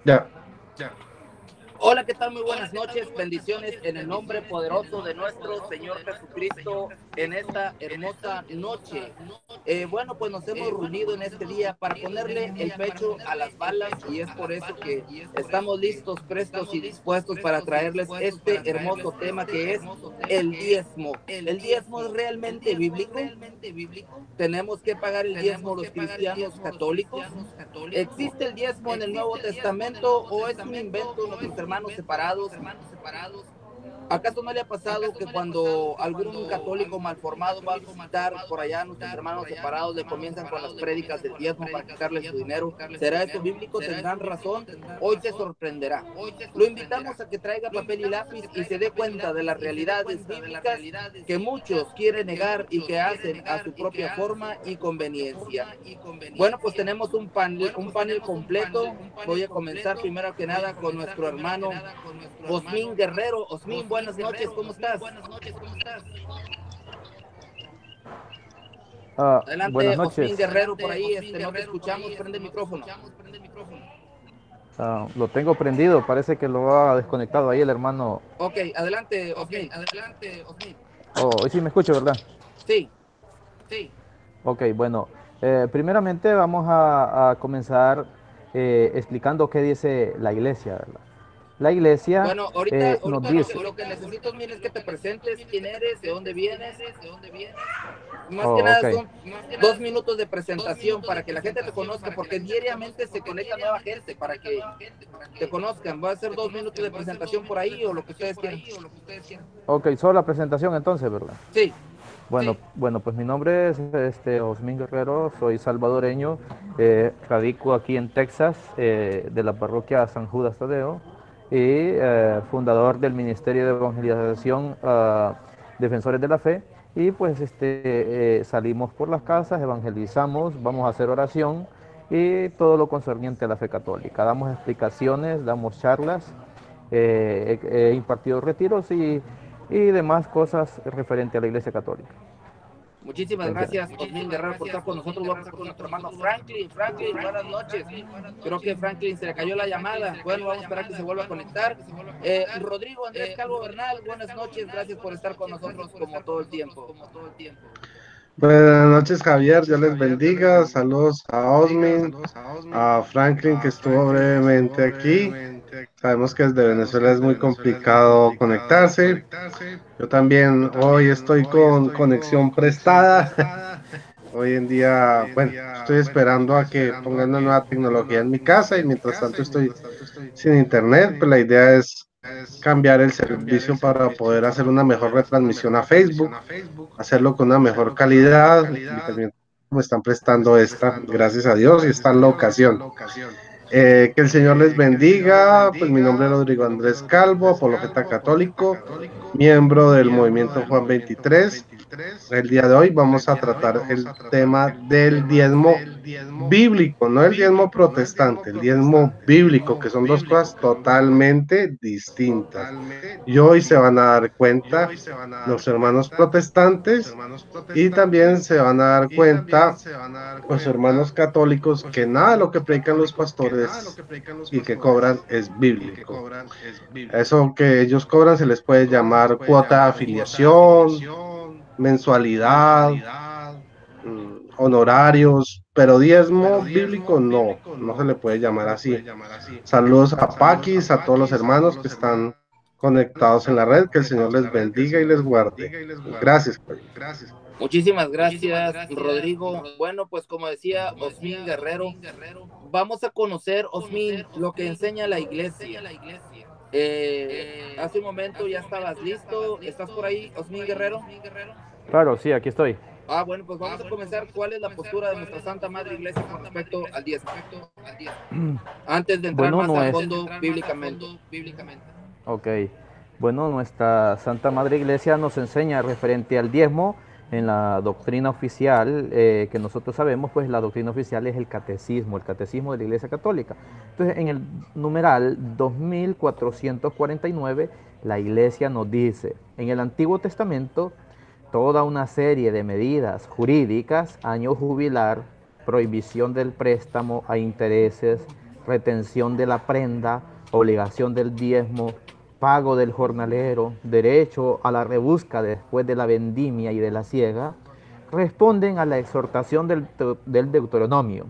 Ya. Hola, ¿qué tal? Muy buenas noches, bendiciones en el nombre poderoso de nuestro Señor Jesucristo en esta hermosa noche. Bueno, pues nos hemos reunido en este día para ponerle el pecho a las balas y es por eso que estamos listos, prestos y dispuestos para traerles este hermoso tema que es el diezmo. ¿El diezmo es realmente bíblico? ¿Tenemos que pagar el diezmo los cristianos católicos? ¿Existe el diezmo en el Nuevo Testamento o es un invento de nuestros hermanos separados? ¿Acaso no le ha pasado que cuando algún católico malformado va a visitar por allá a nuestros hermanos separados, le comienzan con las prédicas del diezmo para quitarle su dinero? ¿Será eso bíblico? ¿Tendrán razón? Hoy se sorprenderá. Lo invitamos a que traiga papel y lápiz y se dé cuenta de las realidades bíblicas que muchos quieren negar y que hacen a su propia forma y conveniencia. Bueno, pues tenemos un panel completo. Voy a comenzar primero que nada con nuestro hermano Osmin Guerrero. Osmin, buenas noches, ¿cómo estás? Buenas Adelante, Osmin noches. Guerrero, por ahí, no te escuchamos, prende el micrófono. Lo tengo prendido, parece que lo ha desconectado ahí el hermano. Ok, adelante, Osmin. Hoy sí me escucho, ¿verdad? Sí, Ok, bueno. Primeramente vamos a comenzar explicando qué dice la iglesia, ¿verdad? La iglesia bueno, ahorita, nos ahorita dice. lo que necesito, Osmin, es que te presentes, quién eres, de dónde vienes. Más que Oh, nada ok. son 2 minutos de presentación para que la gente te conozca, porque diariamente se conecta nueva gente para que te conozcan. Va a ser 2 minutos de presentación por ahí o lo que ustedes quieran. Ok, solo la presentación entonces, ¿verdad? Sí, Bueno, pues mi nombre es Osmin Guerrero, soy salvadoreño, radico aquí en Texas, de la parroquia San Judas Tadeo, y fundador del Ministerio de Evangelización Defensores de la Fe. Y pues salimos por las casas, evangelizamos, vamos a hacer oración y todo lo concerniente a la fe católica. Damos explicaciones, damos charlas, he impartido retiros y demás cosas referente a la Iglesia Católica. muchísimas En general. gracias, Osmin Guerrero, por estar con nosotros. Vamos con nuestro hermano Franklin. Franklin, buenas noches. Creo que Franklin se le cayó la llamada. Bueno, vamos a esperar que se vuelva a conectar. Rodrigo Andrés Calvo Bernal, buenas noches. Gracias por estar con nosotros como todo el tiempo. Buenas noches, Javier. Dios les bendiga. Saludos a Osmin, a Franklin, que estuvo brevemente aquí. Sabemos que desde Venezuela es muy complicado conectarse. Yo también hoy estoy con conexión prestada. Hoy en día, bueno, estoy esperando a que pongan una nueva tecnología en mi casa y mientras tanto estoy sin internet. Pues la idea es cambiar el servicio para poder hacer una mejor retransmisión a Facebook, hacerlo con una mejor calidad y pues me están prestando esta, gracias a Dios, y está en la ocasión. Que el Señor les bendiga. Pues mi nombre es Rodrigo Andrés Calvo, apologeta católico, miembro del movimiento Juan 23. El día de hoy vamos a tratar el tema del diezmo bíblico, no el diezmo protestante, el diezmo bíblico, que son dos cosas totalmente distintas. Y hoy se van a dar cuenta los hermanos protestantes y también se van a dar cuenta los hermanos católicos que nada de lo que predican los pastores y que cobran es bíblico. Eso que ellos cobran se les puede llamar cuota de afiliación, mensualidad, honorarios, pero diezmo bíblico no, no se le puede llamar así. Saludos a Paquis, a todos los hermanos que están conectados en la red, que el Señor les bendiga y les guarde. Gracias. Muchísimas gracias, Rodrigo. Bueno, pues como decía Osmin Guerrero, vamos a conocer, Osmin, lo que enseña la iglesia. Hace un momento ya estabas listo. ¿Estás por ahí, Osmin Guerrero? Claro, sí, aquí estoy. Bueno, pues vamos a comenzar. ¿Cuál es la postura de nuestra Santa Madre Iglesia con respecto al diezmo? Antes de entrar Bueno, más a no es. fondo bíblicamente. Ok. Bueno, nuestra Santa Madre Iglesia nos enseña referente al diezmo en la doctrina oficial que nosotros sabemos, pues la doctrina oficial es el catecismo de la Iglesia Católica. Entonces, en el numeral 2449, la Iglesia nos dice, en el Antiguo Testamento, toda una serie de medidas jurídicas, año jubilar, prohibición del préstamo a intereses, retención de la prenda, obligación del diezmo, pago del jornalero, derecho a la rebusca después de la vendimia y de la siega, responden a la exhortación del Deuteronomio,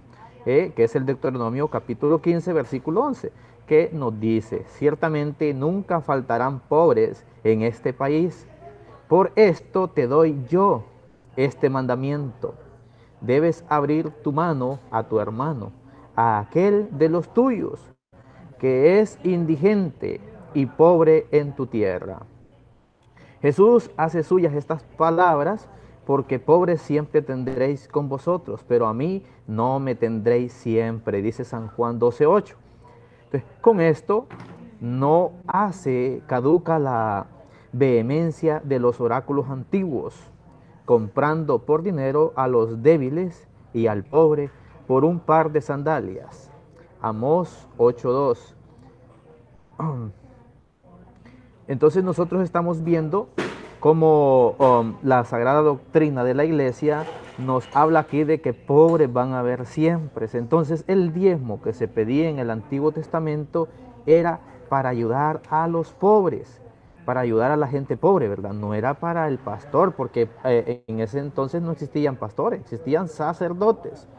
que es el Deuteronomio capítulo 15, versículo 11, que nos dice: ciertamente nunca faltarán pobres en este país. Por esto te doy yo este mandamiento: debes abrir tu mano a tu hermano, a aquel de los tuyos, que es indigente y pobre en tu tierra. Jesús hace suyas estas palabras porque pobres siempre tendréis con vosotros, pero a mí no me tendréis siempre, dice San Juan 12:8. Entonces, con esto no hace caduca la vehemencia de los oráculos antiguos, comprando por dinero a los débiles y al pobre por un par de sandalias. Amós 8:2. Entonces nosotros estamos viendo cómo la sagrada doctrina de la iglesia nos habla aquí de que pobres van a haber siempre. Entonces el diezmo que se pedía en el Antiguo Testamento era para ayudar a los pobres, para ayudar a la gente pobre, ¿verdad? No era para el pastor, porque en ese entonces no existían pastores, existían sacerdotes.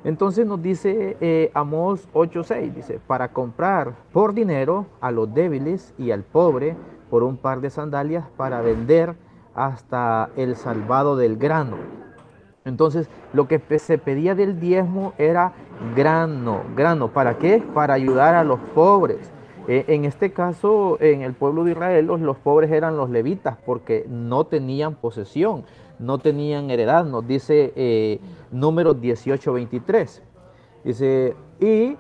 Entonces nos dice Amós 8:6, dice: para comprar por dinero a los débiles y al pobre por un par de sandalias, para vender hasta el salvado del grano. Entonces lo que se pedía del diezmo era grano. ¿Para qué? Para ayudar a los pobres. En este caso, en el pueblo de Israel, los pobres eran los levitas, porque no tenían posesión, no tenían heredad. Nos dice Números 18:23. Dice, y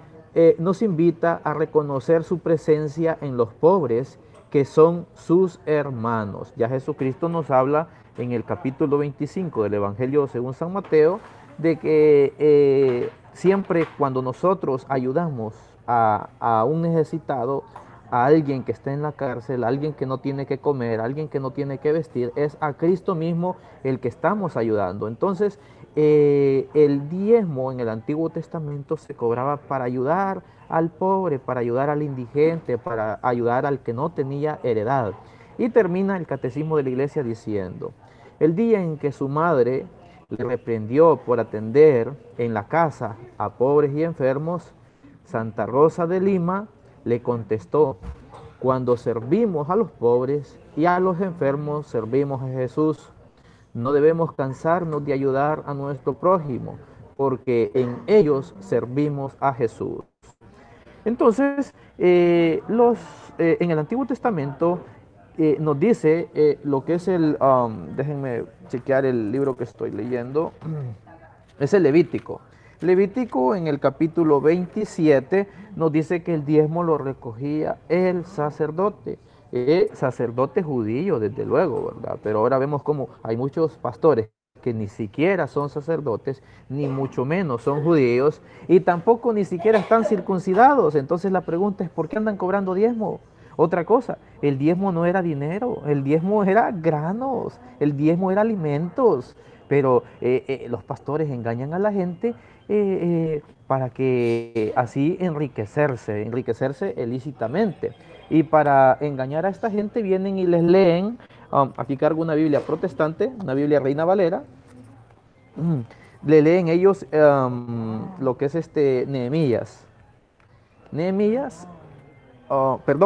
nos invita a reconocer su presencia en los pobres, que son sus hermanos. Ya Jesucristo nos habla en el capítulo 25 del Evangelio según San Mateo, de que siempre cuando nosotros ayudamos a un necesitado, a alguien que está en la cárcel, a alguien que no tiene que comer, a alguien que no tiene que vestir, es a Cristo mismo el que estamos ayudando. Entonces, el diezmo en el Antiguo Testamento se cobraba para ayudar al pobre, para ayudar al indigente, para ayudar al que no tenía heredad. Y termina el Catecismo de la Iglesia diciendo: el día en que su madre le reprendió por atender en la casa a pobres y enfermos, Santa Rosa de Lima le contestó: cuando servimos a los pobres y a los enfermos, servimos a Jesús. No debemos cansarnos de ayudar a nuestro prójimo, porque en ellos servimos a Jesús. Entonces, en el Antiguo Testamento nos dice lo que es déjenme chequear el libro que estoy leyendo, es el Levítico. Levítico en el capítulo 27 nos dice que el diezmo lo recogía el sacerdote. Sacerdote judío, desde luego, ¿verdad? Pero ahora vemos como hay muchos pastores que ni siquiera son sacerdotes, ni mucho menos son judíos, y tampoco ni siquiera están circuncidados. Entonces la pregunta es: ¿por qué andan cobrando diezmo? Otra cosa, el diezmo no era dinero, el diezmo era granos, el diezmo era alimentos, pero los pastores engañan a la gente para que así enriquecerse ilícitamente. Y para engañar a esta gente vienen y les leen, aquí cargo una Biblia protestante, una Biblia Reina Valera, le leen ellos lo que es Nehemías,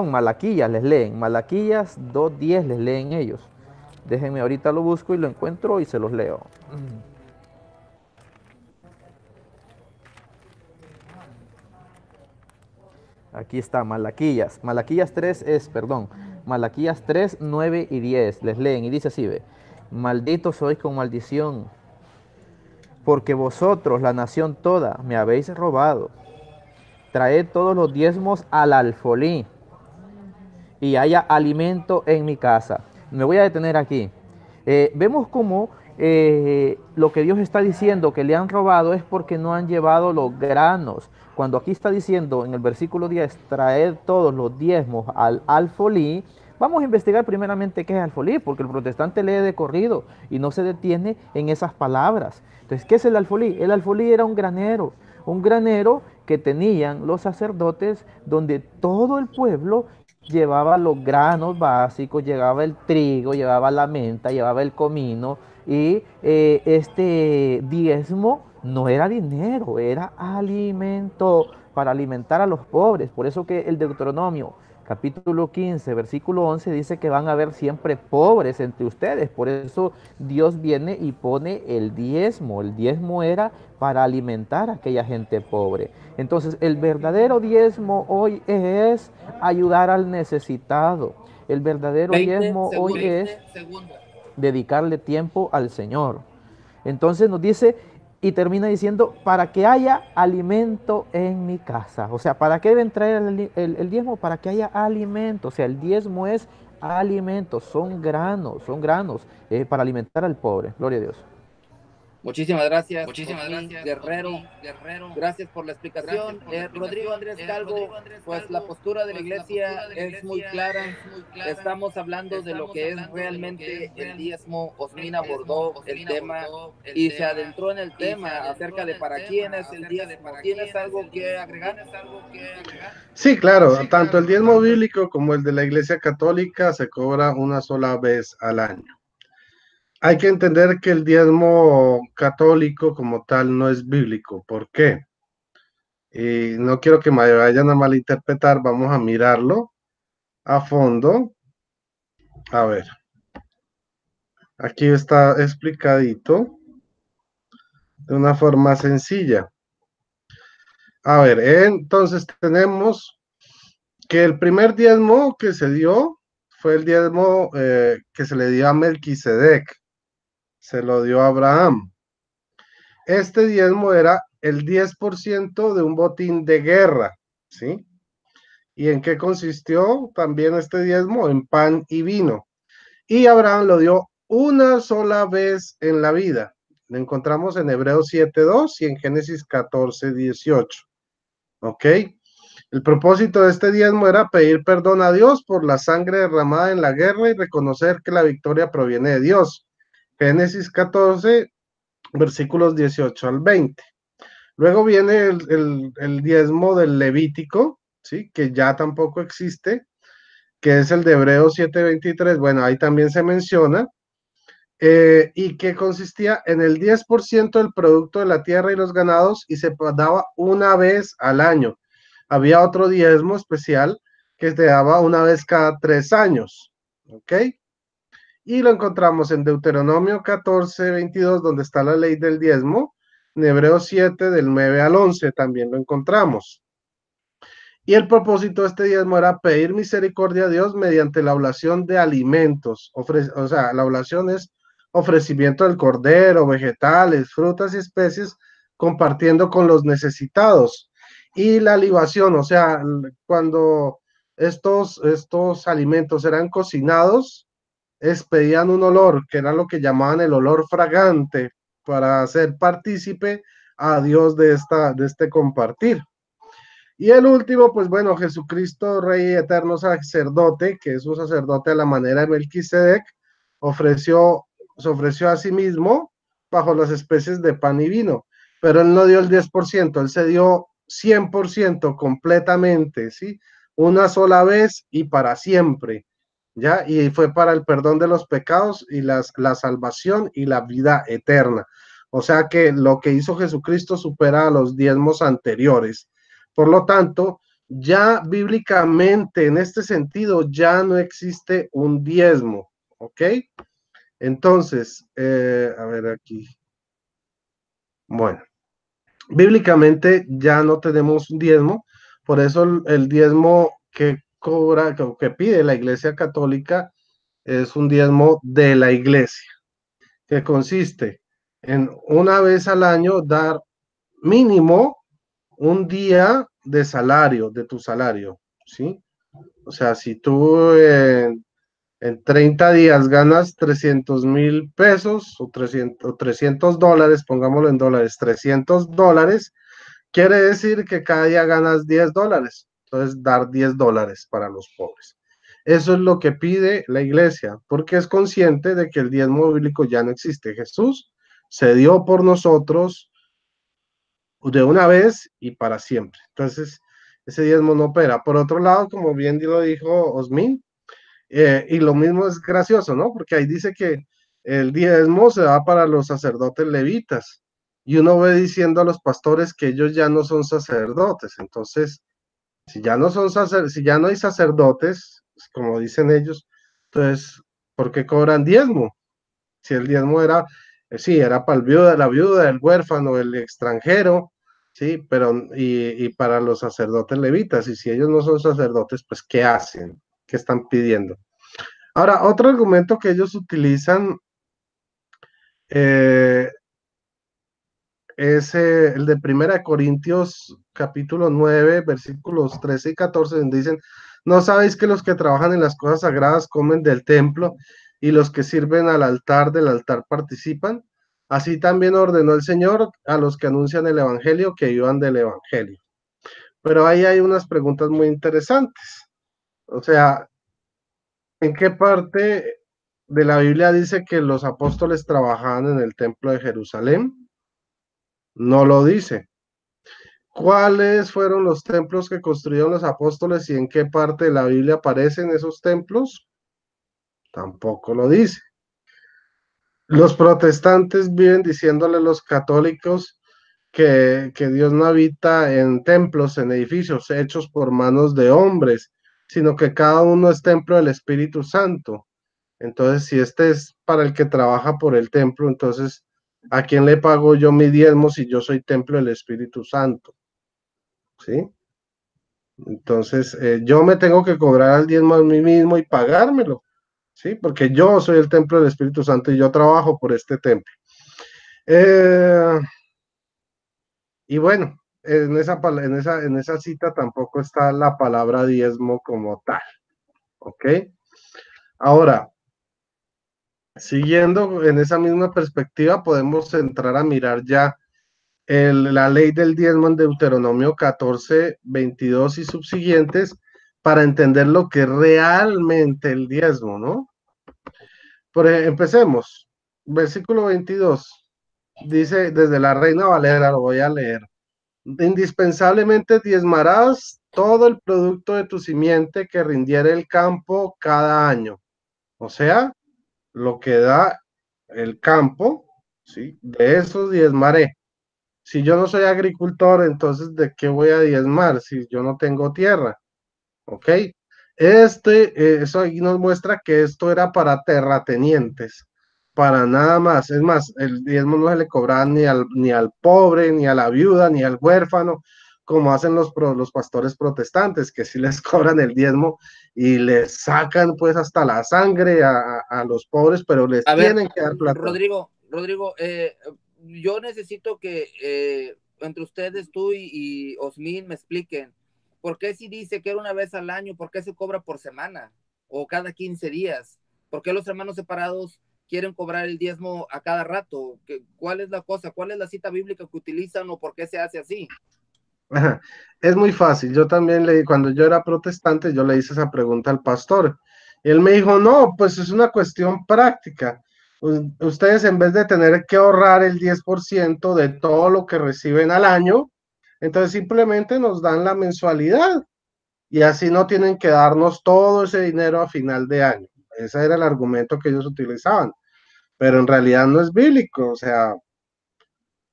Malaquías les leen, Malaquías 2:10 les leen ellos. Déjenme, ahorita lo busco y lo encuentro y se los leo. Aquí está Malaquías 3, 9 y 10 les leen y dice así: ve: malditos sois con maldición, porque vosotros, la nación toda, me habéis robado. Traed todos los diezmos al alfolí, y haya alimento en mi casa. Me voy a detener aquí. Vemos cómo lo que Dios está diciendo que le han robado es porque no han llevado los granos. Cuando aquí está diciendo en el versículo 10, traed todos los diezmos al alfolí, vamos a investigar primeramente qué es alfolí, porque el protestante lee de corrido y no se detiene en esas palabras. Entonces, ¿qué es el alfolí? El alfolí era un granero. un granero que tenían los sacerdotes donde todo el pueblo llevaba los granos básicos, llevaba el trigo, llevaba la menta, llevaba el comino y este diezmo no era dinero, era alimento para alimentar a los pobres. Por eso que el Deuteronomio capítulo 15, versículo 11 dice que van a haber siempre pobres entre ustedes. Por eso Dios viene y pone el diezmo. El diezmo era para alimentar a aquella gente pobre. Entonces, el verdadero diezmo hoy es ayudar al necesitado. El verdadero 20 diezmo hoy segundos. es dedicarle tiempo al Señor. Entonces nos dice y termina diciendo, para que haya alimento en mi casa. O sea, ¿para qué deben traer el diezmo? Para que haya alimento. O sea, el diezmo es alimento, son granos para alimentar al pobre. Gloria a Dios. Muchísimas gracias, Osmin Guerrero. Gracias por la explicación. Rodrigo Andrés Calvo, pues la postura de la iglesia es muy clara. Estamos hablando de lo que es realmente el diezmo. Osmin abordó el tema y se adentró en el tema acerca de para quién es el diezmo. ¿Tienes algo que agregar? Sí, claro, tanto el diezmo bíblico como el de la Iglesia Católica se cobra una sola vez al año. Hay que entender que el diezmo católico como tal no es bíblico. ¿Por qué? Y no quiero que me vayan a malinterpretar, vamos a mirarlo a fondo. A ver, aquí está explicadito de una forma sencilla. A ver, entonces tenemos que el primer diezmo que se dio fue el diezmo que se le dio a Melquisedec, se lo dio a Abraham. Este diezmo era el 10% de un botín de guerra, ¿sí? ¿Y en qué consistió también este diezmo? En pan y vino. Y Abraham lo dio una sola vez en la vida. Lo encontramos en Hebreos 7:2 y en Génesis 14:18. ¿Ok? El propósito de este diezmo era pedir perdón a Dios por la sangre derramada en la guerra y reconocer que la victoria proviene de Dios. Génesis 14, versículos 18 al 20. Luego viene el diezmo del Levítico, ¿sí? Que ya tampoco existe, que es el de Hebreos 7:23. Bueno, ahí también se menciona. Y que consistía en el 10% del producto de la tierra y los ganados y se daba una vez al año. Había otro diezmo especial que se daba una vez cada 3 años. ¿Ok? Y lo encontramos en Deuteronomio 14:22, donde está la ley del diezmo. En Hebreos 7, del 9 al 11, también lo encontramos. Y el propósito de este diezmo era pedir misericordia a Dios mediante la oblación de alimentos. O sea, la oblación es ofrecimiento del cordero, vegetales, frutas y especies, compartiendo con los necesitados. Y la libación, o sea, cuando estos alimentos eran cocinados, expedían un olor, que era lo que llamaban el olor fragante, para hacer partícipe a Dios de este compartir. Y el último, pues bueno, Jesucristo, Rey eterno sacerdote, que es un sacerdote a la manera de Melquisedec, se ofreció a sí mismo bajo las especies de pan y vino, pero él no dio el 10%, él se dio 100% completamente, ¿sí? Una sola vez y para siempre, ¿ya? Y fue para el perdón de los pecados y la salvación y la vida eterna. O sea que lo que hizo Jesucristo supera a los diezmos anteriores. Por lo tanto, ya bíblicamente en este sentido ya no existe un diezmo, ¿ok? Entonces, a ver aquí. Bueno, bíblicamente ya no tenemos un diezmo, por eso el diezmo que cobra, que pide la Iglesia Católica es un diezmo de la Iglesia, que consiste en una vez al año dar mínimo un día de salario, de tu salario, ¿sí? O sea, si tú en 30 días ganas 300,000 pesos o 300 dólares, pongámoslo en dólares, 300 dólares, quiere decir que cada día ganas 10 dólares. Entonces, dar 10 dólares para los pobres. Eso es lo que pide la iglesia, porque es consciente de que el diezmo bíblico ya no existe. Jesús se dio por nosotros de una vez y para siempre. Entonces, ese diezmo no opera. Por otro lado, como bien lo dijo Osmin, y lo mismo es gracioso, ¿no? Porque ahí dice que el diezmo se da para los sacerdotes levitas. Y uno ve diciendo a los pastores que ellos ya no son sacerdotes. Entonces, si ya no son si ya no hay sacerdotes, como dicen ellos, entonces, ¿por qué cobran diezmo? Si el diezmo era, sí, era para el viuda, la viuda, el huérfano, el extranjero, sí, pero y para los sacerdotes levitas, y si ellos no son sacerdotes, pues ¿qué hacen? ¿Qué están pidiendo? Ahora, otro argumento que ellos utilizan eh, es el de Primera de Corintios, capítulo 9 versículos 13 y 14, donde dicen, ¿no sabéis que los que trabajan en las cosas sagradas comen del templo y los que sirven al altar del altar participan? Así también ordenó el Señor a los que anuncian el Evangelio que vivan del Evangelio. Pero ahí hay unas preguntas muy interesantes. O sea, ¿en qué parte de la Biblia dice que los apóstoles trabajaban en el templo de Jerusalén? No lo dice. ¿Cuáles fueron los templos que construyeron los apóstoles y en qué parte de la Biblia aparecen esos templos? Tampoco lo dice. Los protestantes viven diciéndole a los católicos que Dios no habita en templos, en edificios hechos por manos de hombres, sino que cada uno es templo del Espíritu Santo. Entonces, si este es para el que trabaja por el templo, entonces, ¿a quién le pago yo mi diezmo si yo soy templo del Espíritu Santo? ¿Sí? Entonces, yo me tengo que cobrar el diezmo a mí mismo y pagármelo, ¿sí? Porque yo soy el templo del Espíritu Santo y yo trabajo por este templo. Eh, y bueno, en esa cita tampoco está la palabra diezmo como tal, ¿ok? Ahora, siguiendo en esa misma perspectiva, podemos entrar a mirar ya la ley del diezmo en Deuteronomio 14, 22 y subsiguientes para entender lo que es realmente el diezmo, ¿no? Empecemos. Versículo 22 dice, desde la Reina Valera, lo voy a leer. Indispensablemente diezmarás todo el producto de tu simiente que rindiere el campo cada año. O sea, lo que da el campo, ¿sí? De eso diezmaré. Si yo no soy agricultor, entonces ¿de qué voy a diezmar si yo no tengo tierra? ¿Ok? Eso ahí nos muestra que esto era para terratenientes, para nada más. Es más, el diezmo no se le cobraba ni al pobre, ni a la viuda, ni al huérfano, como hacen los pastores protestantes, que sí les cobran el diezmo y les sacan pues hasta la sangre a los pobres, pero les A ver, tienen que dar plata. Rodrigo, yo necesito que entre ustedes, tú y Osmin, me expliquen por qué si dice que era una vez al año, por qué se cobra por semana o cada 15 días, por qué los hermanos separados quieren cobrar el diezmo a cada rato. ¿Cuál es la cosa? ¿Cuál es la cita bíblica que utilizan o por qué se hace así? Ajá. Es muy fácil. Yo también cuando yo era protestante, yo le hice esa pregunta al pastor. Y él me dijo, no, pues es una cuestión práctica. Ustedes en vez de tener que ahorrar el 10% de todo lo que reciben al año, entonces simplemente nos dan la mensualidad y así no tienen que darnos todo ese dinero a final de año. Ese era el argumento que ellos utilizaban, pero en realidad no es bíblico. O sea,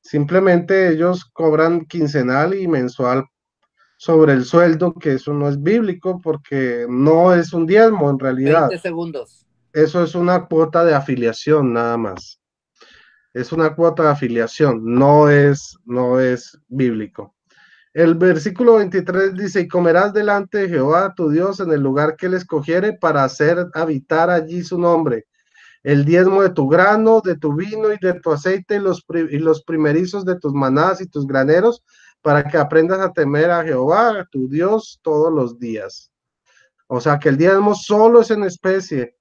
simplemente ellos cobran quincenal y mensual sobre el sueldo, que eso no es bíblico porque no es un diezmo en realidad. 20 segundos. Eso es una cuota de afiliación nada más. Es una cuota de afiliación, no es bíblico. El versículo 23 dice, y comerás delante de Jehová tu Dios en el lugar que él escogiere para hacer habitar allí su nombre. El diezmo de tu grano, de tu vino y de tu aceite y los primerizos de tus manadas y tus graneros, para que aprendas a temer a Jehová, tu Dios, todos los días. O sea que el diezmo solo es en especie.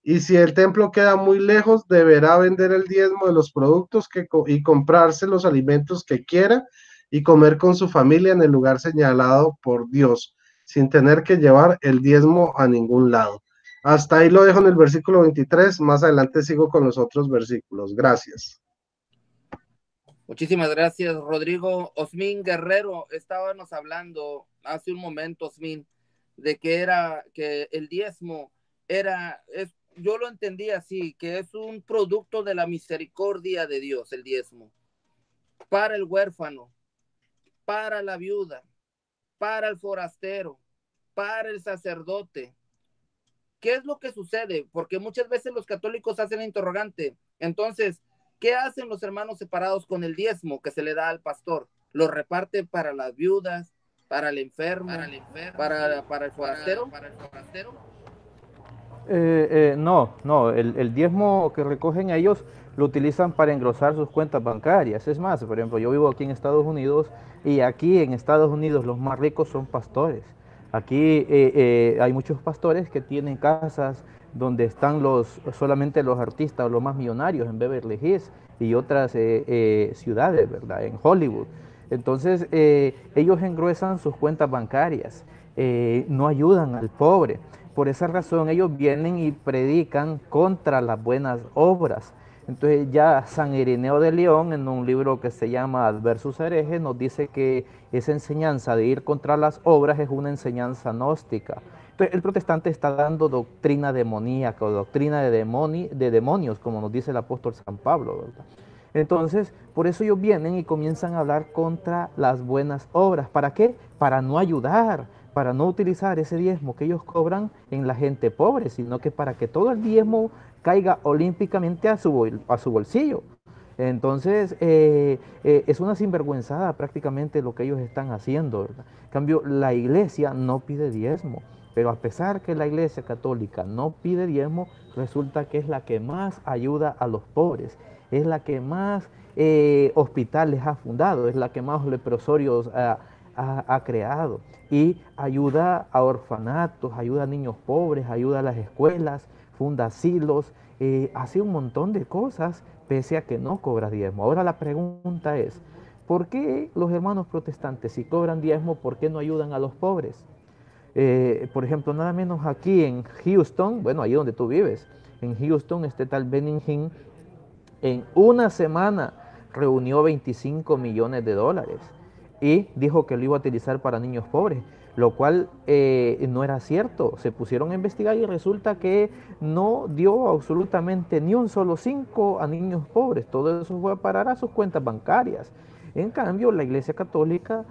Y si el templo queda muy lejos, deberá vender el diezmo de los productos y comprarse los alimentos que quiera y comer con su familia en el lugar señalado por Dios, sin tener que llevar el diezmo a ningún lado. Hasta ahí lo dejo en el versículo 23. Más adelante sigo con los otros versículos. Gracias. Muchísimas gracias, Rodrigo. Osmin Guerrero, estábamos hablando hace un momento, Osmin, de que el diezmo yo lo entendí así, que es un producto de la misericordia de Dios, el diezmo, para el huérfano, para la viuda, para el forastero, para el sacerdote. ¿Qué es lo que sucede? Porque muchas veces los católicos hacen la interrogante. Entonces, ¿qué hacen los hermanos separados con el diezmo que se le da al pastor? ¿Lo reparte para las viudas, para el enfermo, para el forastero? No, el diezmo que recogen ellos lo utilizan para engrosar sus cuentas bancarias. Es más, por ejemplo, yo vivo aquí en Estados Unidos y aquí en Estados Unidos los más ricos son pastores. Aquí hay muchos pastores que tienen casas donde están solamente los artistas o los más millonarios en Beverly Hills y otras ciudades, ¿verdad? En Hollywood. Entonces, ellos engruesan sus cuentas bancarias, no ayudan al pobre. Por esa razón ellos vienen y predican contra las buenas obras. Entonces ya San Ireneo de León, en un libro que se llama Adversus Herejes, nos dice que esa enseñanza de ir contra las obras es una enseñanza gnóstica. Entonces el protestante está dando doctrina demoníaca o doctrina de demonios, como nos dice el apóstol San Pablo, ¿verdad? Entonces, por eso ellos vienen y comienzan a hablar contra las buenas obras. ¿Para qué? Para no ayudar, para no utilizar ese diezmo que ellos cobran en la gente pobre, sino que para que todo el diezmo caiga olímpicamente a su bolsillo. Entonces, es una sinvergüenzada prácticamente lo que ellos están haciendo, ¿verdad? En cambio, la iglesia no pide diezmo, pero a pesar que la iglesia católica no pide diezmo, resulta que es la que más ayuda a los pobres, es la que más hospitales ha fundado, es la que más leprosorios ha creado y ayuda a orfanatos, ayuda a niños pobres, ayuda a las escuelas, funda asilos, hace un montón de cosas pese a que no cobra diezmo. Ahora la pregunta es, ¿por qué los hermanos protestantes si cobran diezmo, por qué no ayudan a los pobres? Por ejemplo, nada menos aquí en Houston, bueno, ahí donde tú vives, en Houston, este tal Benning Hinn, en una semana reunió 25 millones de dólares y dijo que lo iba a utilizar para niños pobres, lo cual no era cierto. Se pusieron a investigar y resulta que no dio absolutamente ni un solo 5 a niños pobres. Todo eso fue a parar a sus cuentas bancarias. En cambio, la Iglesia Católica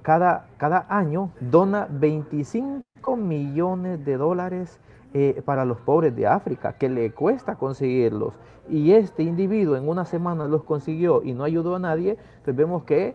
cada año dona 25 millones de dólares para los pobres de África, que le cuesta conseguirlos. Y este individuo en una semana los consiguió y no ayudó a nadie, pues vemos que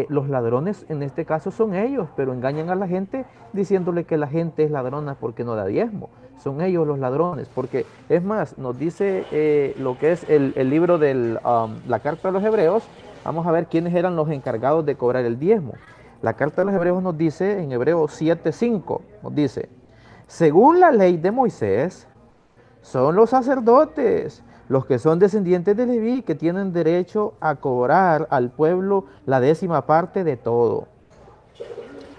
los ladrones en este caso son ellos, pero engañan a la gente diciéndole que la gente es ladrona porque no da diezmo. Son ellos los ladrones, porque es más, nos dice lo que es el libro de la carta de los Hebreos. Vamos a ver quiénes eran los encargados de cobrar el diezmo. La carta de los Hebreos nos dice, en Hebreos 7:5, nos dice, según la ley de Moisés, son los sacerdotes, los que son descendientes de Leví, que tienen derecho a cobrar al pueblo la 10ª parte de todo,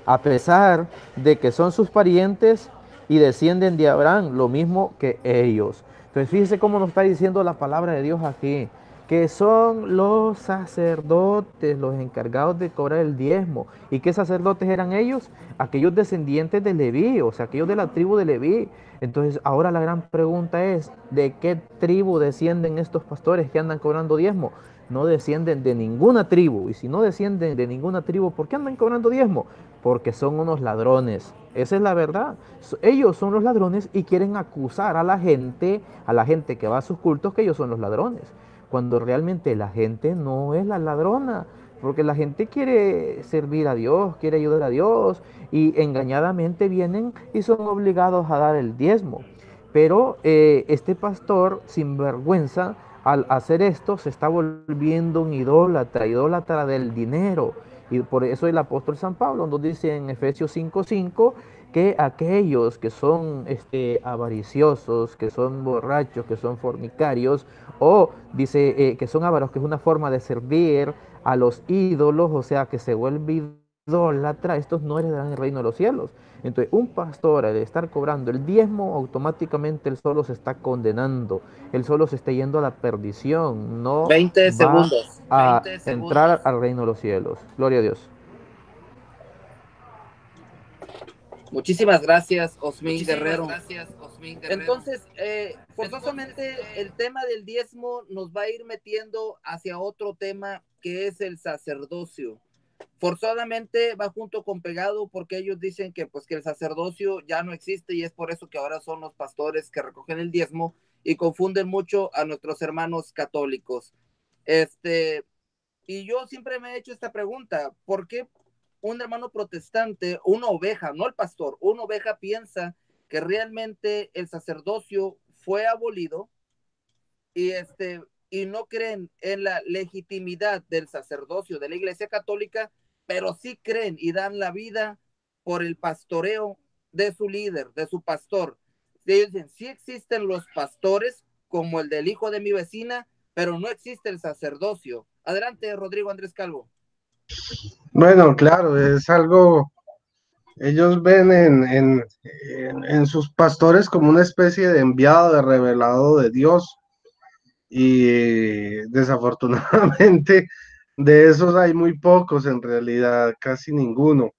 a pesar de que son sus parientes y descienden de Abraham, lo mismo que ellos. Entonces fíjense cómo nos está diciendo la palabra de Dios aquí, que son los sacerdotes los encargados de cobrar el diezmo. ¿Y qué sacerdotes eran ellos? Aquellos descendientes de Leví, o sea, aquellos de la tribu de Leví. Entonces ahora la gran pregunta es, ¿de qué tribu descienden estos pastores que andan cobrando diezmo? No descienden de ninguna tribu. Y si no descienden de ninguna tribu, ¿por qué andan cobrando diezmo? Porque son unos ladrones. Esa es la verdad. Ellos son los ladrones y quieren acusar a la gente que va a sus cultos, que ellos son los ladrones. Cuando realmente la gente no es la ladrona. Porque la gente quiere servir a Dios, quiere ayudar a Dios y engañadamente vienen y son obligados a dar el diezmo. Pero este pastor, sin vergüenza, al hacer esto se está volviendo un idólatra, idólatra del dinero. Y por eso el apóstol San Pablo nos dice en Efesios 5:5 que aquellos que son avariciosos, que son borrachos, que son fornicarios, o dice que son avaros, que es una forma de servir a los ídolos, o sea, que se vuelve idólatra, estos no heredarán el reino de los cielos. Entonces, un pastor al estar cobrando el diezmo, automáticamente él solo se está condenando, él solo se está yendo a la perdición, no 20 va segundos. a entrar al reino de los cielos. Gloria a Dios. Muchísimas gracias, Osmin Guerrero. Entonces, forzosamente el tema del diezmo nos va a ir metiendo hacia otro tema que es el sacerdocio. Forzadamente va junto con pegado porque ellos dicen que pues que el sacerdocio ya no existe y es por eso que ahora son los pastores que recogen el diezmo y confunden mucho a nuestros hermanos católicos. Y yo siempre me he hecho esta pregunta, ¿por qué un hermano protestante, una oveja, no el pastor, una oveja piensa que realmente el sacerdocio fue abolido y y no creen en la legitimidad del sacerdocio de la Iglesia Católica, pero sí creen y dan la vida por el pastoreo de su líder, de su pastor? Ellos dicen, sí existen los pastores, como el del hijo de mi vecina, pero no existe el sacerdocio. Adelante, Rodrigo Andrés Calvo. Bueno, claro, es algo, ellos ven en sus pastores como una especie de enviado, de revelado de Dios, y desafortunadamente de esos hay muy pocos, en realidad casi ninguno.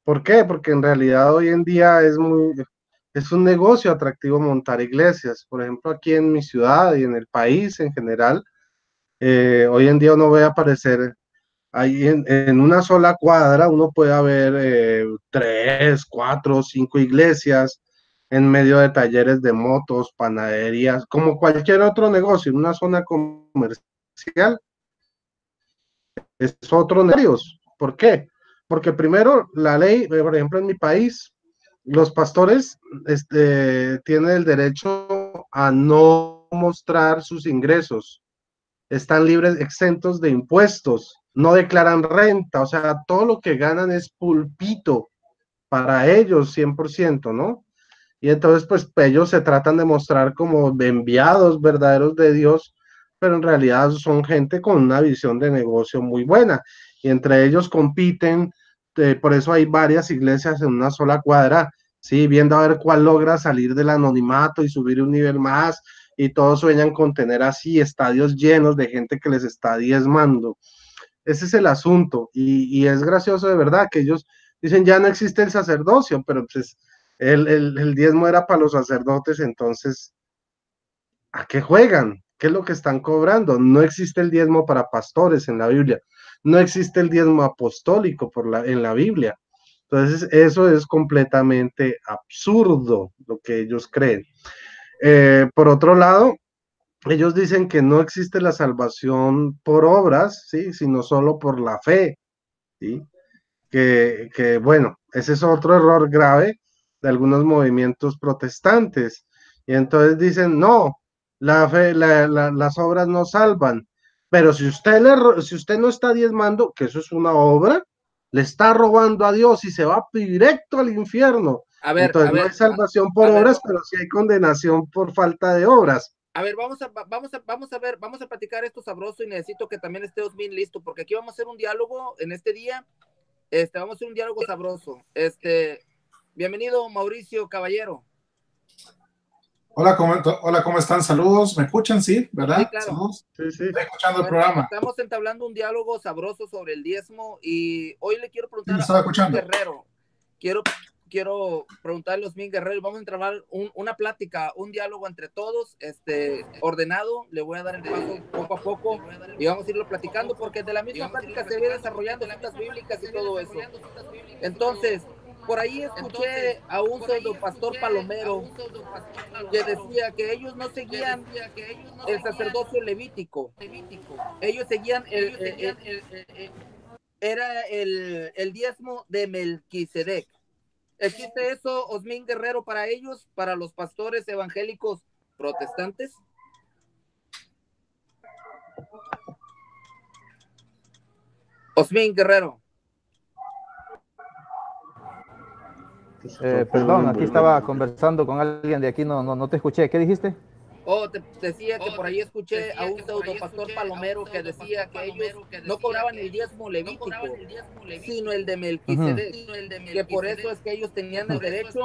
¿Por qué? Porque en realidad hoy en día es un negocio atractivo montar iglesias. Por ejemplo, aquí en mi ciudad y en el país en general, hoy en día uno ve aparecer ahí en una sola cuadra, uno puede haber tres, cuatro, cinco iglesias en medio de talleres de motos, panaderías, como cualquier otro negocio, en una zona comercial, es otro negocio. ¿Por qué? Porque primero la ley, por ejemplo, en mi país, los pastores tienen el derecho a no mostrar sus ingresos, están libres, exentos de impuestos, no declaran renta, o sea, todo lo que ganan es pulpito para ellos 100%, ¿no? Y entonces, pues ellos se tratan de mostrar como enviados verdaderos de Dios, pero en realidad son gente con una visión de negocio muy buena. Y entre ellos compiten, por eso hay varias iglesias en una sola cuadra, ¿sí? Viendo a ver cuál logra salir del anonimato y subir un nivel más. Y todos sueñan con tener así estadios llenos de gente que les está diezmando. Ese es el asunto. Y es gracioso de verdad que ellos dicen ya no existe el sacerdocio, pero pues el diezmo era para los sacerdotes, entonces, ¿a qué juegan? ¿Qué es lo que están cobrando? No existe el diezmo para pastores en la Biblia, no existe el diezmo apostólico en la Biblia. Entonces, eso es completamente absurdo lo que ellos creen. Por otro lado, ellos dicen que no existe la salvación por obras, ¿sí? Sino solo por la fe, ¿sí? Bueno, ese es otro error grave de algunos movimientos protestantes. Y entonces dicen, no, la fe, las obras no salvan. Pero si usted no está diezmando, que eso es una obra, le está robando a Dios y se va directo al infierno. A ver, Entonces no hay salvación por a ver, obras, pero sí hay condenación por falta de obras. a ver, vamos a platicar esto sabroso y necesito que también esté Osmin listo, porque aquí vamos a hacer un diálogo en este día. Vamos a hacer un diálogo sabroso. Bienvenido, Mauricio Caballero. Hola, ¿cómo están? Saludos, ¿me escuchan? Sí, Sí, ¿verdad? claro. Saludos. Sí, sí. Estoy escuchando el Bueno, programa. estamos entablando un diálogo sabroso sobre el diezmo y hoy le quiero Sí, lo preguntar a estaba Osmin escuchando. Guerrero. Quiero preguntarle a Osmin Guerrero y vamos a entrar una plática, un diálogo entre todos, ordenado. Le voy a dar el paso poco a poco y vamos a irlo platicando porque de la misma plática se ve desarrollando citas bíblicas y todo eso. Entonces, por ahí escuché a un pseudo pastor palomero que decía que ellos no seguían el sacerdocio levítico, ellos seguían era el diezmo de Melquisedec. ¿Existe eso, Osmin Guerrero, para ellos, para los pastores evangélicos protestantes? Osmin Guerrero. Perdón, aquí estaba conversando con alguien de aquí, no te escuché. ¿Qué dijiste? Oh, te decía que por ahí escuché a un pseudopastor palomero que decía que ellos no cobraban el diezmo levítico, sino el de Melquisedec, que por eso es que ellos tenían el derecho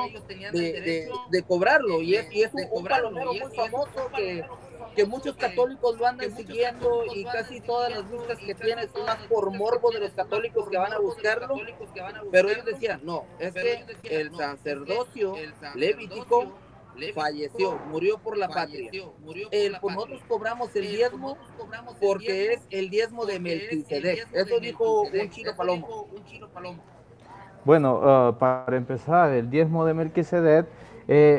de cobrarlo. Y es un palomero muy famoso que muchos católicos lo andan siguiendo y casi todas las vistas que tiene son más por morbo de los católicos que van a buscarlo. Pero ellos decían, no, es que el sacerdocio levítico falleció, murió por la patria. Pues nosotros cobramos el diezmo porque es el diezmo de Melquisedec. Eso dijo un chino palomo. Bueno, para empezar, el diezmo de Melquisedec,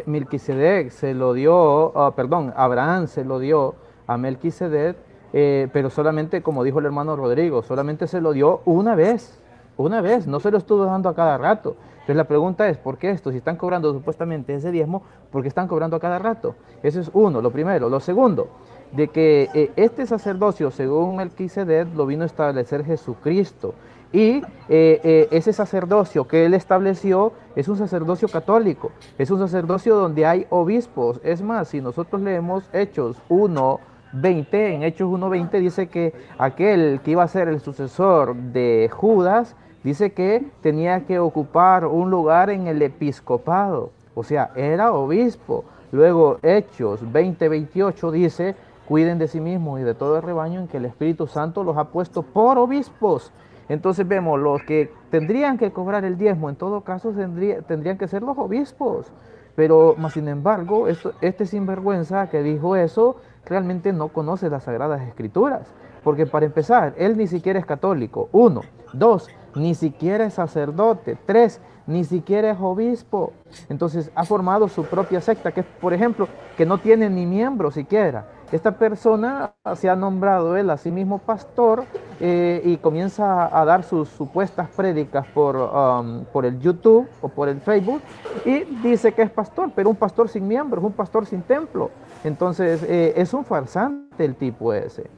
Melquisedec se lo dio, perdón, Abraham se lo dio a Melquisedec, pero solamente, como dijo el hermano Rodrigo, solamente se lo dio una vez, no se lo estuvo dando a cada rato. Entonces la pregunta es, ¿por qué esto? Si están cobrando supuestamente ese diezmo, ¿por qué están cobrando a cada rato? Eso es uno, lo primero. Lo segundo, de que este sacerdocio, según Melquisedec, lo vino a establecer Jesucristo. Y ese sacerdocio que él estableció es un sacerdocio católico, es un sacerdocio donde hay obispos. Es más, si nosotros leemos Hechos 1:20, en Hechos 1:20 dice que aquel que iba a ser el sucesor de Judas, dice que tenía que ocupar un lugar en el episcopado, o sea, era obispo. Luego Hechos 20:28 dice, cuiden de sí mismos y de todo el rebaño en que el Espíritu Santo los ha puesto por obispos. Entonces vemos, los que tendrían que cobrar el diezmo, en todo caso tendrían que ser los obispos. Pero, más sin embargo, este sinvergüenza que dijo eso, realmente no conoce las Sagradas Escrituras. Porque para empezar, él ni siquiera es católico. 1, 2, ni siquiera es sacerdote. 3, ni siquiera es obispo. Entonces ha formado su propia secta, que por ejemplo, que no tiene ni miembro siquiera. Esta persona se ha nombrado él a sí mismo pastor y comienza a dar sus supuestas prédicas por el YouTube o por el Facebook y dice que es pastor, pero un pastor sin miembros, un pastor sin templo. Entonces es un farsante el tipo ese.